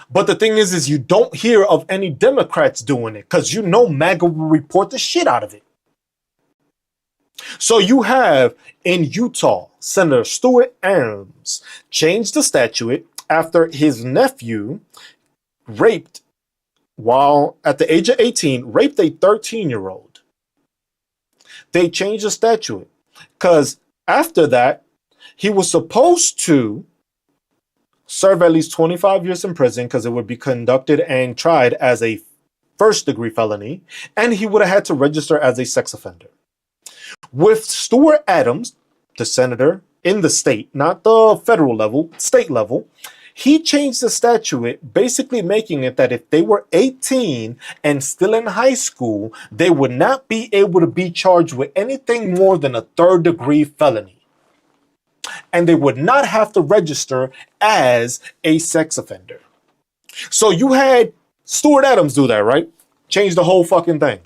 But the thing is you don't hear of any Democrats doing it because, you know, MAGA will report the shit out of it. So you have in Utah, Senator Stuart Adams changed the statute after his nephew raped, while at the age of 18, raped a 13-year-old. They changed the statute because after that, he was supposed to serve at least 25 years in prison because it would be conducted and tried as a first-degree felony, and he would have had to register as a sex offender. With Stuart Adams, the senator in the state, not the federal level, state level, he changed the statute, basically making it that if they were 18 and still in high school, they would not be able to be charged with anything more than a third-degree felony. And they would not have to register as a sex offender. So you had Stuart Adams do that, right? Change the whole fucking thing.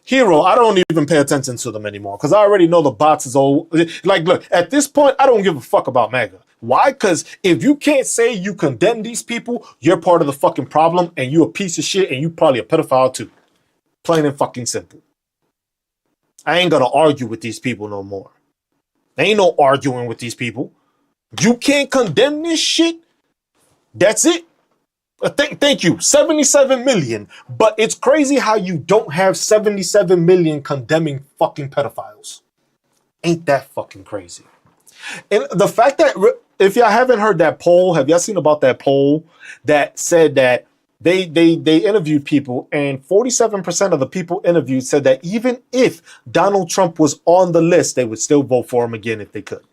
Hero, I don't even pay attention to them anymore because I already know the bots is old. Like, look, at this point, I don't give a fuck about MAGA. Why? Because if you can't say you condemn these people, you're part of the fucking problem and you a piece of shit and you probably a pedophile too. Plain and fucking simple. I ain't gonna argue with these people no more. There ain't no arguing with these people. You can't condemn this shit? That's it. Thank you. 77 million. But it's crazy how you don't have 77 million condemning fucking pedophiles. Ain't that fucking crazy? And the fact that, if y'all haven't heard that poll, have y'all seen about that poll that said that they interviewed people and 47% of the people interviewed said that even if Donald Trump was on the list, they would still vote for him again if they could.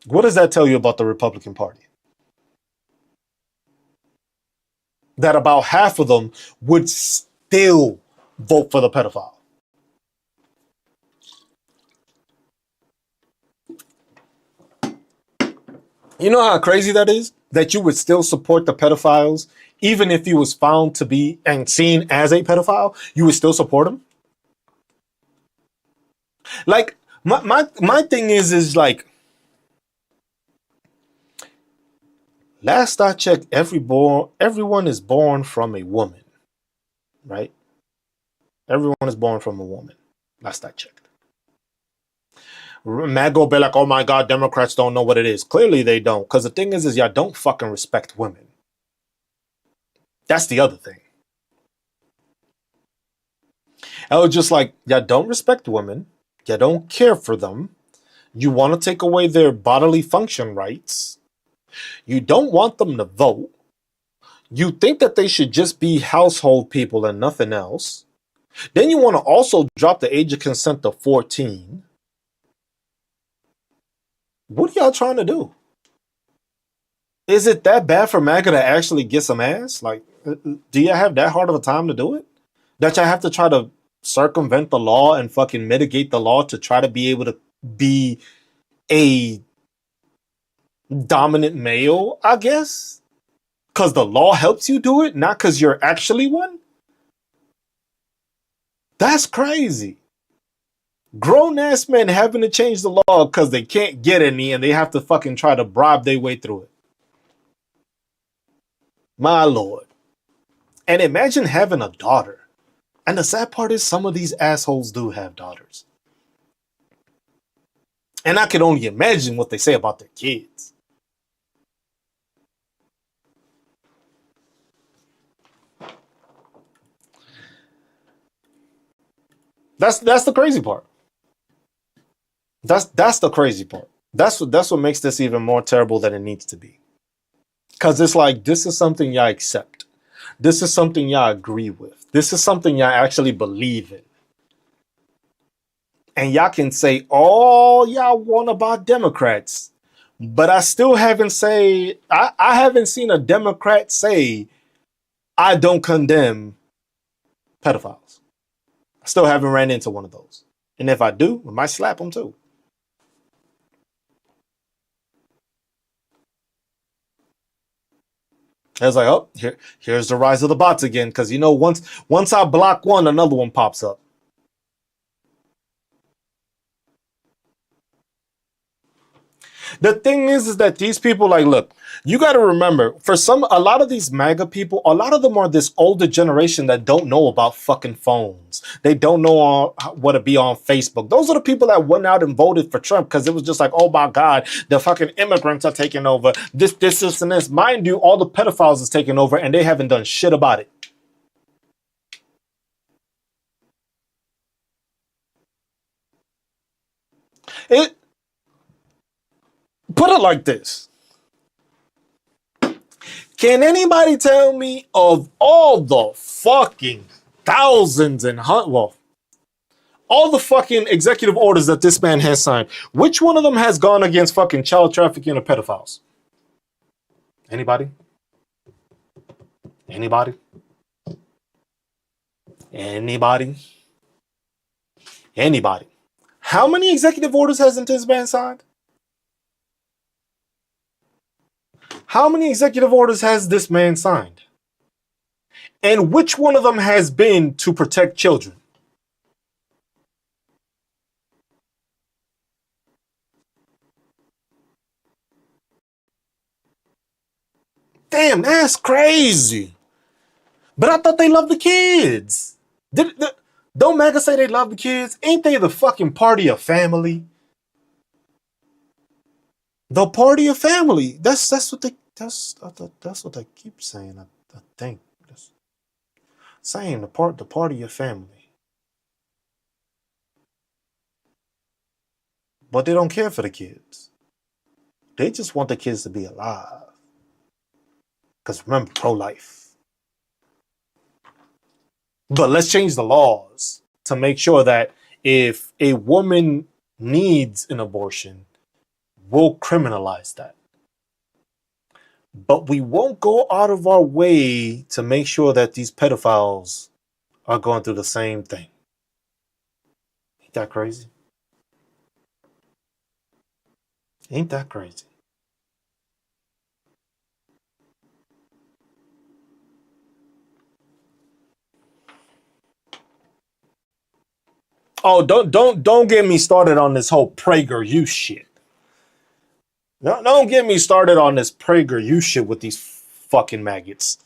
What does that tell you about the Republican Party? That about half of them would still vote for the pedophile. You know how crazy that is? That you would still support the pedophiles, even if he was found to be and seen as a pedophile, you would still support him? Like, my thing is like, last I checked, everyone is born from a woman, right? Everyone is born from a woman. Last I checked. MAGA will be like, oh my God, Democrats don't know what it is. Clearly they don't. Because the thing is y'all don't fucking respect women. That's the other thing. I was just like, y'all don't respect women. You don't care for them. You want to take away their bodily function rights. You don't want them to vote. You think that they should just be household people and nothing else. Then you want to also drop the age of consent to 14. What are y'all trying to do? Is it that bad for MAGA to actually get some ass? Like, do you have that hard of a time to do it? That y'all have to try to circumvent the law and fucking mitigate the law to try to be able to be a dominant male, I guess? Because the law helps you do it, not because you're actually one? That's crazy. Grown ass men having to change the law because they can't get any and they have to fucking try to bribe their way through it. My lord. And imagine having a daughter. And the sad part is some of these assholes do have daughters. And I can only imagine what they say about their kids. That's the crazy part. That's the crazy part. That's what makes this even more terrible than it needs to be. Because it's like, this is something y'all accept. This is something y'all agree with. This is something y'all actually believe in. And y'all can say all y'all want about Democrats, but I still haven't I haven't seen a Democrat say, I don't condemn pedophiles. I still haven't ran into one of those. And if I do, I might slap them too. I was like, oh, here's the rise of the bots again. Because, you know, once I block one, another one pops up. The thing is that these people, like, look, you got to remember, a lot of these MAGA people, a lot of them are this older generation that don't know about fucking phones. They don't know what to be on Facebook. Those are the people that went out and voted for Trump because it was just like, oh my God, the fucking immigrants are taking over. This, and this. Mind you, all the pedophiles is taking over and they haven't done shit about it. Put it like this. Can anybody tell me of all the fucking thousands and all the fucking executive orders that this man has signed, which one of them has gone against fucking child trafficking or pedophiles? Anybody? Anybody? Anybody? Anybody? How many executive orders hasn't this man signed? How many executive orders has this man signed? And which one of them has been to protect children? Damn, that's crazy. But I thought they loved the kids. Don't MAGA say they love the kids? Ain't they the fucking party of family? The party of family. That's what they keep saying. I think that's saying the party of family. But they don't care for the kids. They just want the kids to be alive. Because remember, pro-life. But let's change the laws to make sure that if a woman needs an abortion, we'll criminalize that. But we won't go out of our way to make sure that these pedophiles are going through the same thing. Ain't that crazy? Ain't that crazy? Oh, don't get me started on this whole PragerU shit. No, don't get me started on this PragerU shit with these fucking maggots.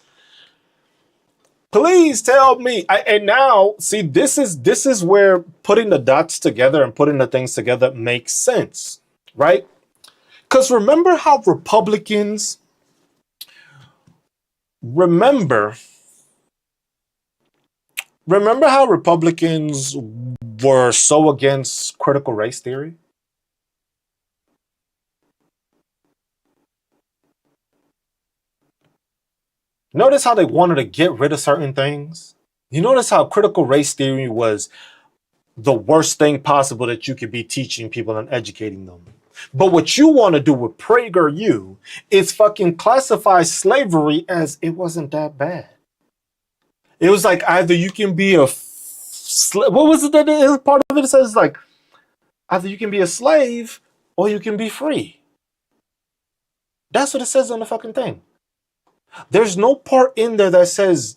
Please tell me. And now, see, this is where putting the dots together and putting the things together makes sense, right? Because remember remember how Republicans were so against critical race theory? Notice how they wanted to get rid of certain things? You notice how critical race theory was the worst thing possible that you could be teaching people and educating them. But what you want to do with PragerU is fucking classify slavery as it wasn't that bad. It was like either you can be what was it that part of it says like either you can be a slave or you can be free. That's what it says on the fucking thing. There's no part in there that says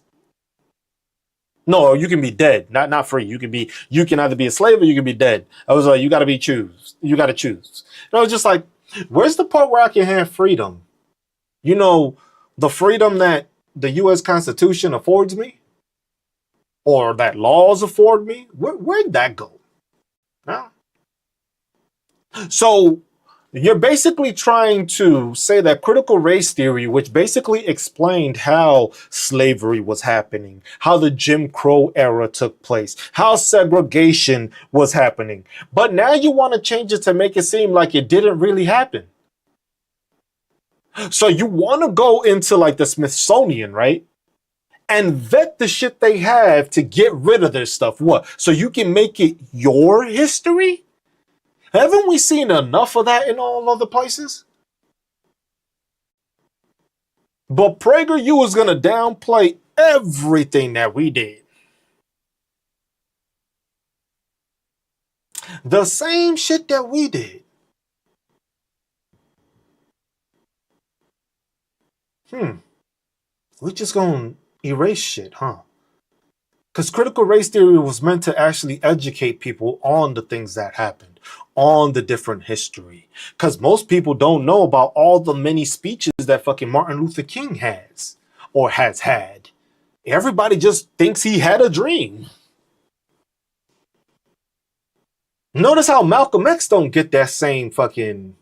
no, you can be dead, not free. You can either be a slave or you can be dead. I was like, you gotta choose. You gotta choose. And I was just like, where's the part where I can have freedom? You know, the freedom that the US Constitution affords me? Or that laws afford me? Where'd that go? Huh? So you're basically trying to say that critical race theory, which basically explained how slavery was happening, how the Jim Crow era took place, how segregation was happening. But now you want to change it to make it seem like it didn't really happen. So you want to go into like the Smithsonian, right? And vet the shit they have to get rid of their stuff. What? So you can make it your history? Haven't we seen enough of that in all other places? But PragerU is going to downplay everything that we did. The same shit that we did. We're just going to erase shit, huh? Because critical race theory was meant to actually educate people on the things that happened, on the different history. Because most people don't know about all the many speeches that fucking Martin Luther King has or has had. Everybody just thinks he had a dream. Notice how Malcolm X don't get that same fucking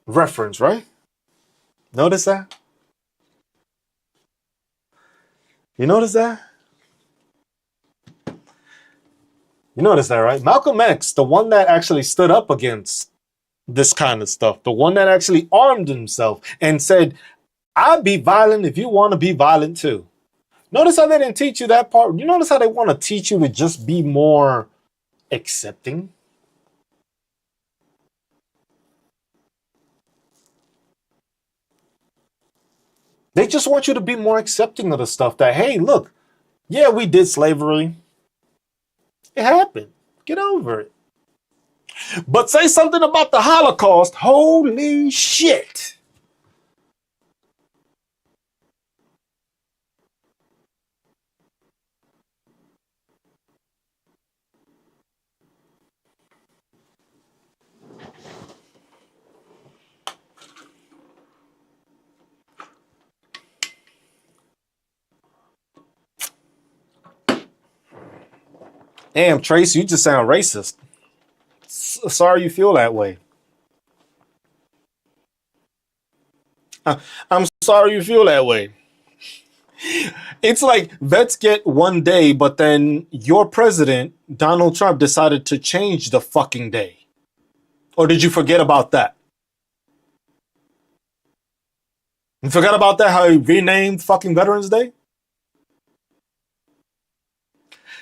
reference, right? Notice that? You notice that? You notice that, right? Malcolm X, the one that actually stood up against this kind of stuff, the one that actually armed himself and said, I'll be violent if you want to be violent too. Notice how they didn't teach you that part. You notice how they want to teach you to just be more accepting? They just want you to be more accepting of the stuff that, hey, look, yeah, we did slavery. It happened. Get over it. But say something about the Holocaust. Holy shit. Damn, Trace, you just sound racist. Sorry you feel that way. I'm sorry you feel that way. It's like vets get one day, but then your president, Donald Trump, decided to change the fucking day. Or did you forget about that? You forgot about that, how he renamed fucking Veterans Day?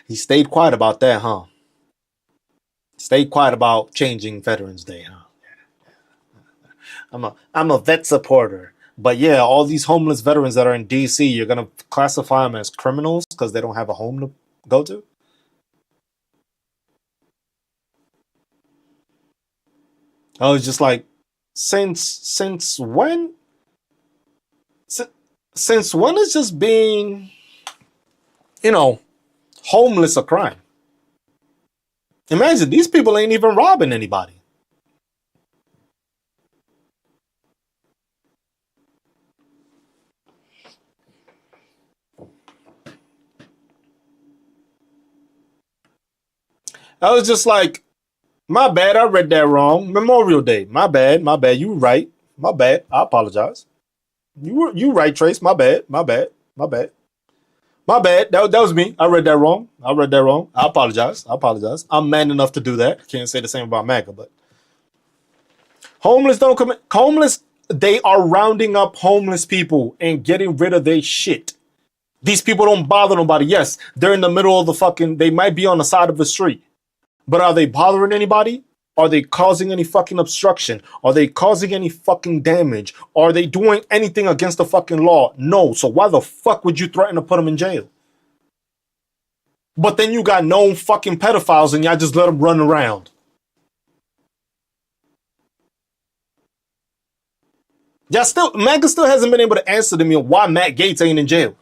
He stayed quiet about that, huh? Stayed quiet about changing Veterans Day, huh? I'm a vet supporter. But yeah, all these homeless veterans that are in DC, you're gonna classify them as criminals because they don't have a home to go to? I was just like, since when? Si- Since when is just being, you know, homeless a crime? Imagine these people ain't even robbing anybody. I was just like, my bad, I read that wrong. Memorial Day. My bad, my bad. You were right. My bad. I apologize. You right, Trace. My bad. My bad. My bad. My bad. That was me. I read that wrong. I read that wrong. I apologize. I apologize. I'm man enough to do that. Can't say the same about MAGA, but homeless don't commit. Homeless, they are rounding up homeless people and getting rid of their shit. These people don't bother nobody. Yes, they're in the middle of the fucking, they might be on the side of the street. But are they bothering anybody? Are they causing any fucking obstruction? Are they causing any fucking damage? Are they doing anything against the fucking law? No. So why the fuck would you threaten to put them in jail? But then you got known fucking pedophiles and y'all just let them run around. Y'all still, MAGA still hasn't been able to answer to me why Matt Gaetz ain't in jail.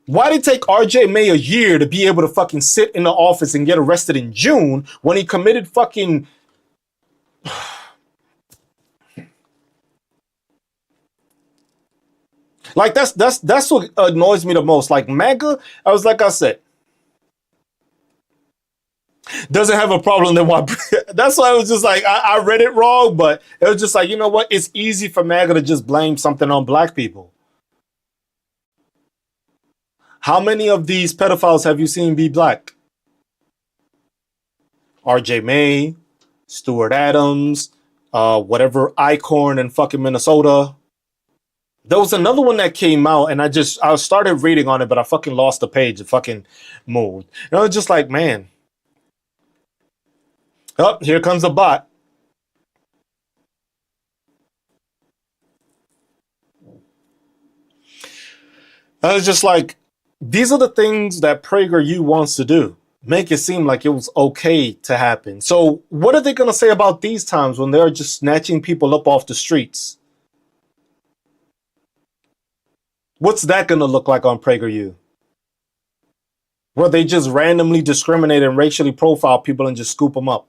Why did it take RJ May a year to be able to fucking sit in the office and get arrested in June when he committed fucking... Like, that's what annoys me the most. Like, MAGA, I was like I said, doesn't have a problem, then why? That's why I was just like, I read it wrong, but it was just like, you know what? It's easy for MAGA to just blame something on black people. How many of these pedophiles have you seen be black? RJ May, Stuart Adams, whatever, Icorn in fucking Minnesota. There was another one that came out and I started reading on it, but I fucking lost the page. It fucking moved. And I was just like, man. Oh, here comes a bot. I was just like, these are the things that PragerU wants to do. Make it seem like it was okay to happen. So what are they going to say about these times when they're just snatching people up off the streets? What's that going to look like on PragerU? Where they just randomly discriminate and racially profile people and just scoop them up.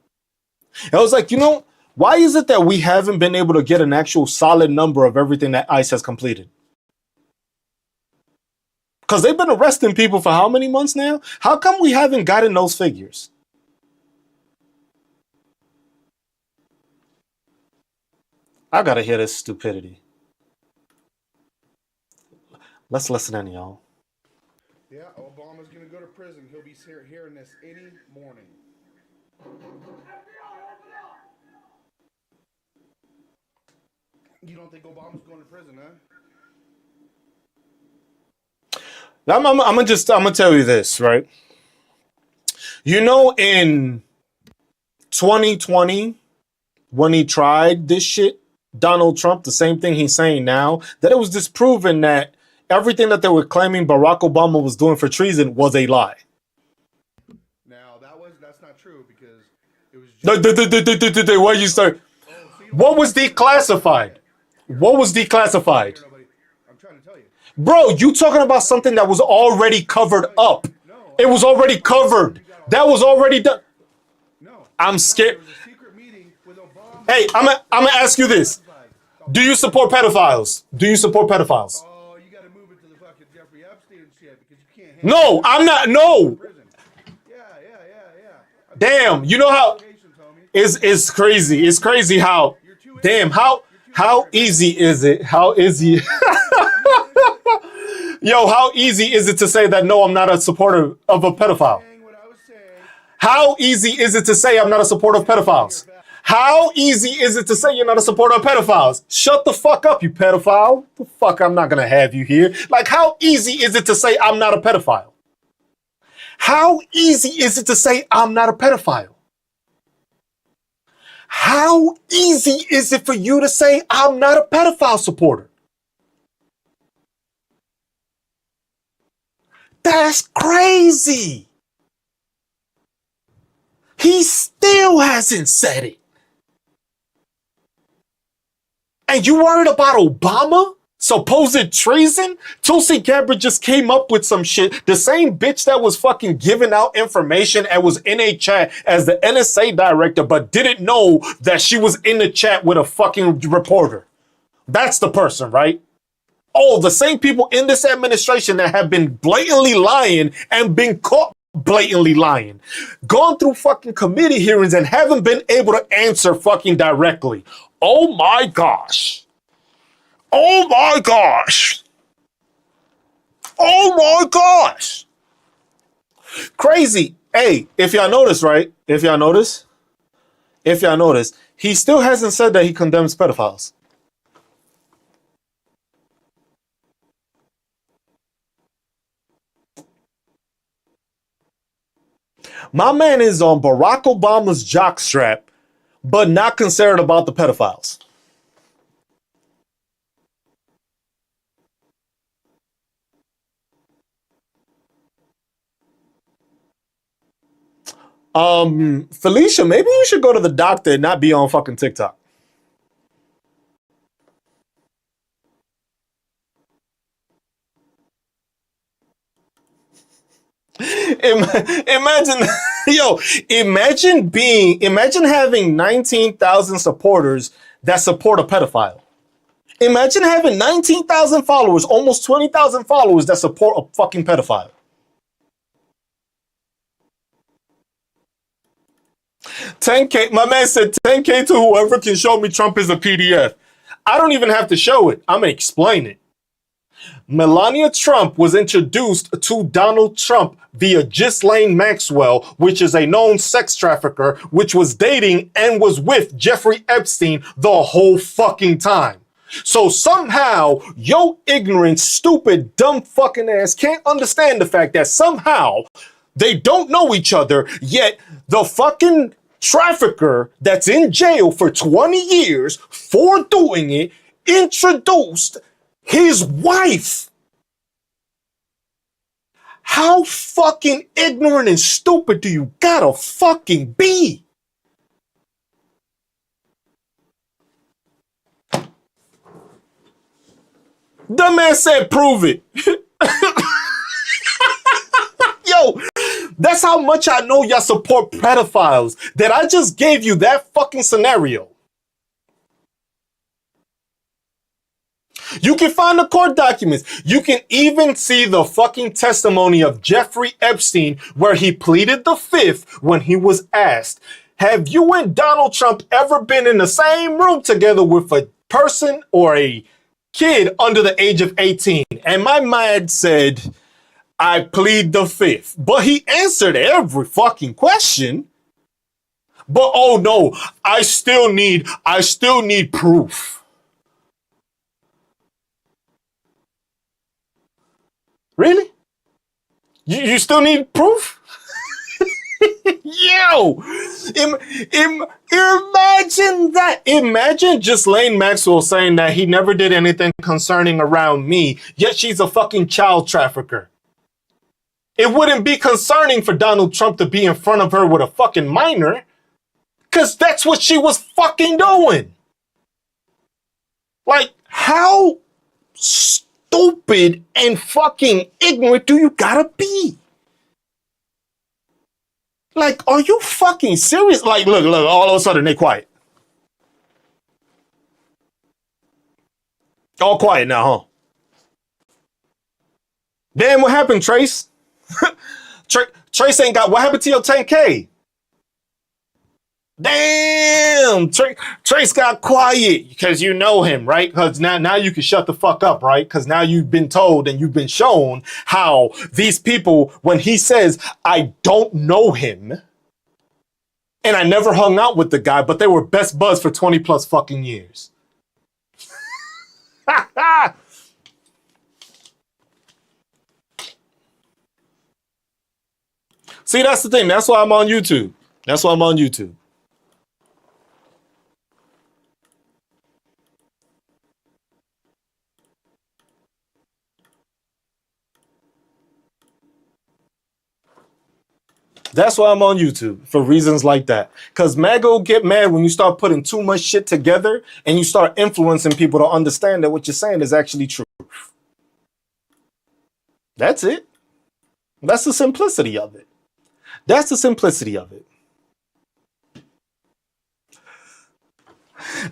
And I was like, you know, why is it that we haven't been able to get an actual solid number of everything that ICE has completed? Because they've been arresting people for how many months now? How come we haven't gotten those figures? I gotta hear this stupidity. Let's listen in, y'all. Yeah, Obama's gonna go to prison. He'll be hearing this any morning. You don't think Obama's going to prison, huh? I'm gonna tell you this, right? You know, in 2020, when he tried this shit, Donald Trump, the same thing he's saying now, that it was disproven that everything that they were claiming Barack Obama was doing for treason was a lie. Now that's not true because it was just Why you start? What was declassified? What was declassified? I'm trying to tell you. Bro, you talking about something that was already covered up. It was already covered. That was already done. No. I'm scared. There was a secret meeting with Obama. Hey, I'm gonna ask you this. Do you support pedophiles? Do you support pedophiles? Oh, you gotta move it to the fucking Jeffrey Epstein shit because you can't handle No, I'm not. No. prison. Yeah. Damn, you know how it's crazy. It's crazy how damn how easy is it? How easy Yo, how easy is it to say that no, I'm not a supporter of a pedophile? How easy is it to say I'm not a supporter of pedophiles? How easy is it to say you're not a supporter of pedophiles? Shut the fuck up, you pedophile. The fuck, I'm not gonna have you here. Like, how easy is it to say I'm not a pedophile? How easy is it to say I'm not a pedophile? How easy is it for you to say I'm not a pedophile supporter? That's crazy. He still hasn't said it. And you worried about Obama? Supposed treason? Tulsi Gabbard just came up with some shit. The same bitch that was fucking giving out information and was in a chat as the NSA director, but didn't know that she was in the chat with a fucking reporter. That's the person, right? Oh, the same people in this administration that have been blatantly lying and been caught blatantly lying, gone through fucking committee hearings and haven't been able to answer fucking directly. Oh my gosh. Oh my gosh. Oh my gosh. Crazy. Hey, if y'all notice, right? If y'all notice, he still hasn't said that he condemns pedophiles. My man is on Barack Obama's jockstrap, but not concerned about the pedophiles. Felicia, maybe you should go to the doctor and not be on fucking TikTok. Imagine, yo, imagine having 19,000 supporters that support a pedophile. Imagine having 19,000 followers, almost 20,000 followers that support a fucking pedophile. 10K, my man said 10K to whoever can show me Trump is a PDF. I don't even have to show it. I'm going to explain it. Melania Trump was introduced to Donald Trump via Ghislaine Maxwell, which is a known sex trafficker, which was dating and was with Jeffrey Epstein the whole fucking time. So somehow, yo ignorant, stupid, dumb fucking ass can't understand the fact that somehow they don't know each other, yet the fucking trafficker that's in jail for 20 years for doing it introduced his wife. How fucking ignorant and stupid do you gotta fucking be? The man said, prove it. Yo, that's how much I know y'all support pedophiles, that I just gave you that fucking scenario. You can find the court documents. You can even see the fucking testimony of Jeffrey Epstein where he pleaded the fifth when he was asked, have you and Donald Trump ever been in the same room together with a person or a kid under the age of 18? And my man said, I plead the fifth. But he answered every fucking question. But oh no, I still need proof. Really? You still need proof? Yo! Imagine that. Imagine Ghislaine Maxwell saying that he never did anything concerning around me, yet she's a fucking child trafficker. It wouldn't be concerning for Donald Trump to be in front of her with a fucking minor, because that's what she was fucking doing. Like, how stupid and fucking ignorant do you gotta be? Like, are you fucking serious? Like, look, all of a sudden they quiet. All quiet now, huh? Damn, what happened, Trace? Trace ain't got, what happened to your 10K? Damn, Trace got quiet because you know him, right? Because now you can shut the fuck up, right? Because now you've been told and you've been shown how these people, when he says, I don't know him, and I never hung out with the guy, but they were best buds for 20 plus fucking years. See, that's the thing. That's why I'm on YouTube. That's why I'm on YouTube. That's why I'm on YouTube, for reasons like that. Because MAGA will get mad when you start putting too much shit together and you start influencing people to understand that what you're saying is actually true. That's it. That's the simplicity of it. That's the simplicity of it.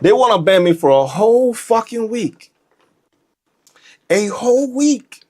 They want to ban me for a whole fucking week. A whole week.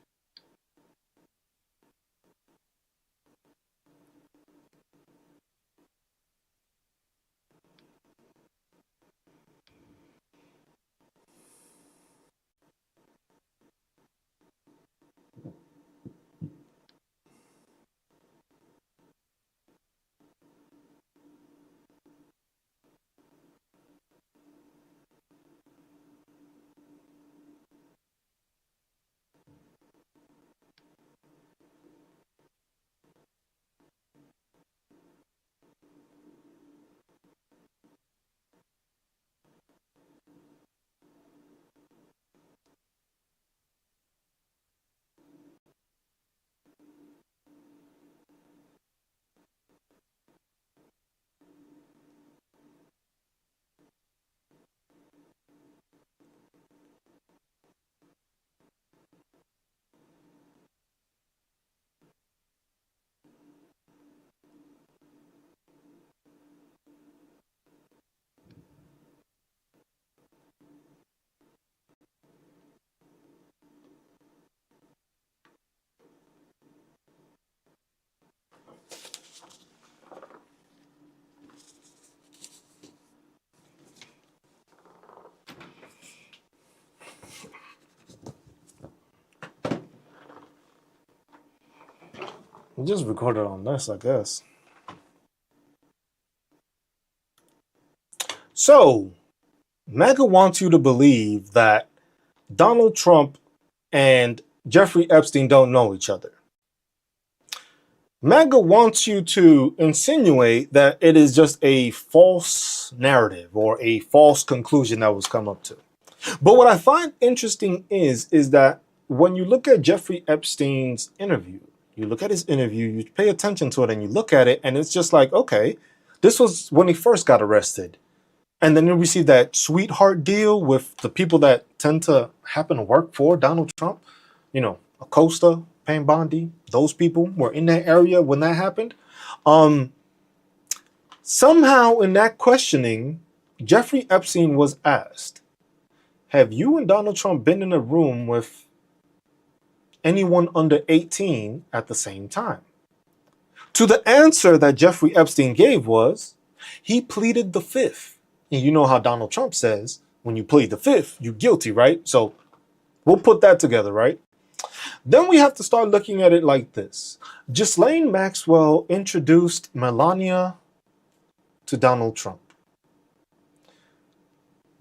Just recorded on this, I guess. So, MAGA wants you to believe that Donald Trump and Jeffrey Epstein don't know each other. MAGA wants you to insinuate that it is just a false narrative or a false conclusion that was come up to. But what I find interesting is that when you look at Jeffrey Epstein's interview, you look at his interview, you pay attention to it, and you look at it, and it's just like, okay, this was when he first got arrested. And then you receive that sweetheart deal with the people that tend to happen to work for Donald Trump. You know, Acosta, Payne Bondi, those people were in that area when that happened. Somehow in that questioning, Jeffrey Epstein was asked, have you and Donald Trump been in a room with anyone under 18 at the same time? To the answer that Jeffrey Epstein gave was, he pleaded the fifth. And you know how Donald Trump says, when you plead the fifth, you're guilty, right? So we'll put that together, right? Then we have to start looking at it like this. Ghislaine Maxwell introduced Melania to Donald Trump.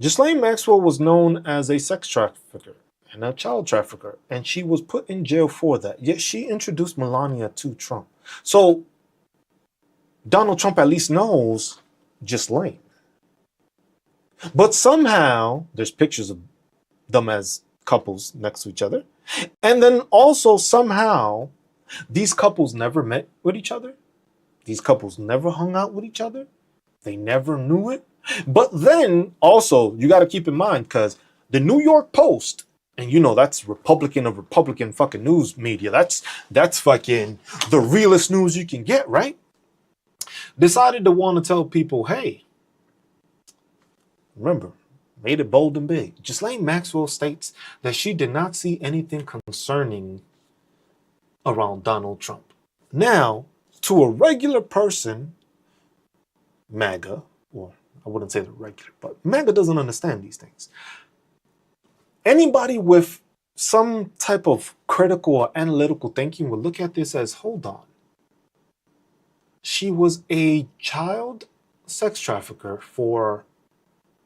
Ghislaine Maxwell was known as a sex trafficker and a child trafficker, and she was put in jail for that. Yet she introduced Melania to Trump. So Donald Trump at least knows Ghislaine. But somehow there's pictures of them as couples next to each other. And then also somehow these couples never met with each other. These couples never hung out with each other. They never knew it. But then also you got to keep in mind, because the New York Post, and you know that's Republican of Republican fucking news media. That's fucking the realest news you can get, right? Decided to want to tell people, hey, remember, made it bold and big. Ghislaine Maxwell states that she did not see anything concerning around Donald Trump. Now, to a regular person, MAGA, or I wouldn't say the regular, but MAGA doesn't understand these things. Anybody with some type of critical or analytical thinking will look at this as, hold on. She was a child sex trafficker for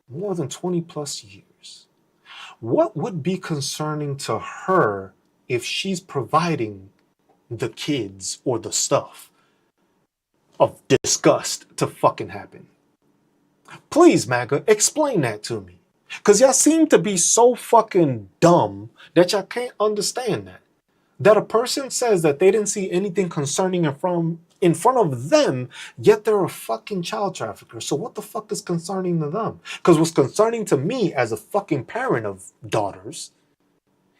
more than 20 plus years. What would be concerning to her if she's providing the kids or the stuff of disgust to fucking happen? Please, MAGA, explain that to me. Because y'all seem to be so fucking dumb that y'all can't understand that. That a person says that they didn't see anything concerning in front of them, yet they're a fucking child trafficker. So what the fuck is concerning to them? Because what's concerning to me as a fucking parent of daughters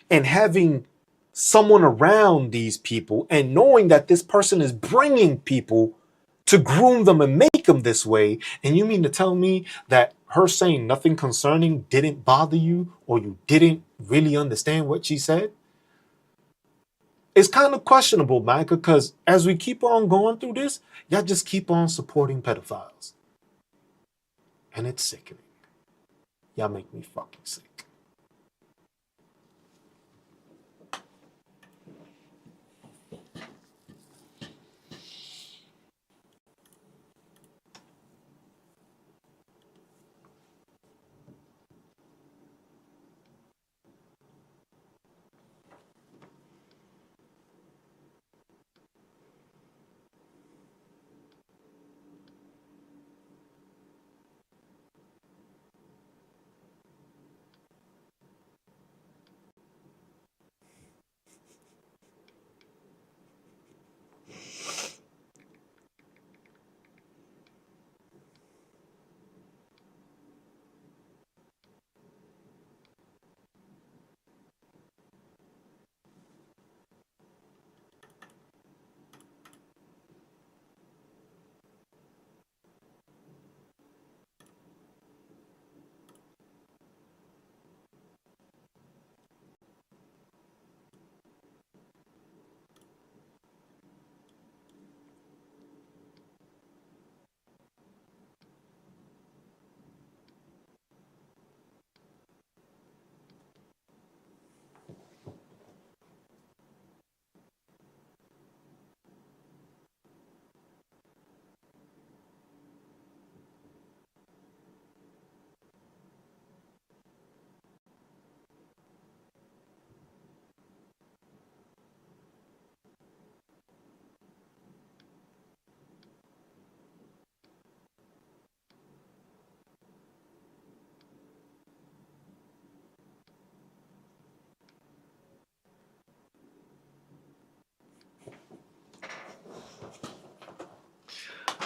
and having someone around these people and knowing that this person is bringing people to groom them and make them this way, and you mean to tell me that her saying nothing concerning didn't bother you, or you didn't really understand what she said, it's kind of questionable, man, because as we keep on going through this, y'all just keep on supporting pedophiles. And it's sickening. Y'all make me fucking sick.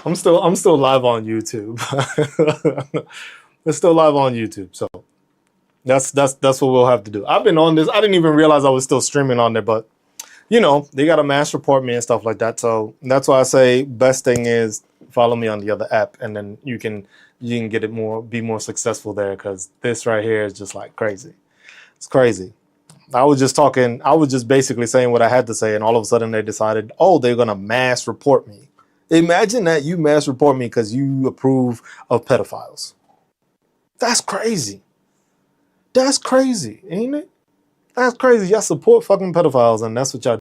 I'm still live on YouTube. It's still live on YouTube, so that's what we'll have to do. I've been on this. I didn't even realize I was still streaming on there, but you know, they got to mass report me and stuff like that. So that's why I say best thing is follow me on the other app, and then you can get it more, be more successful there, because this right here is just like crazy. It's crazy. I was just basically saying what I had to say, and all of a sudden they decided, oh, they're gonna mass report me. Imagine that, you mass report me because you approve of pedophiles. That's crazy. That's crazy, ain't it? That's crazy. Y'all support fucking pedophiles, and that's what y'all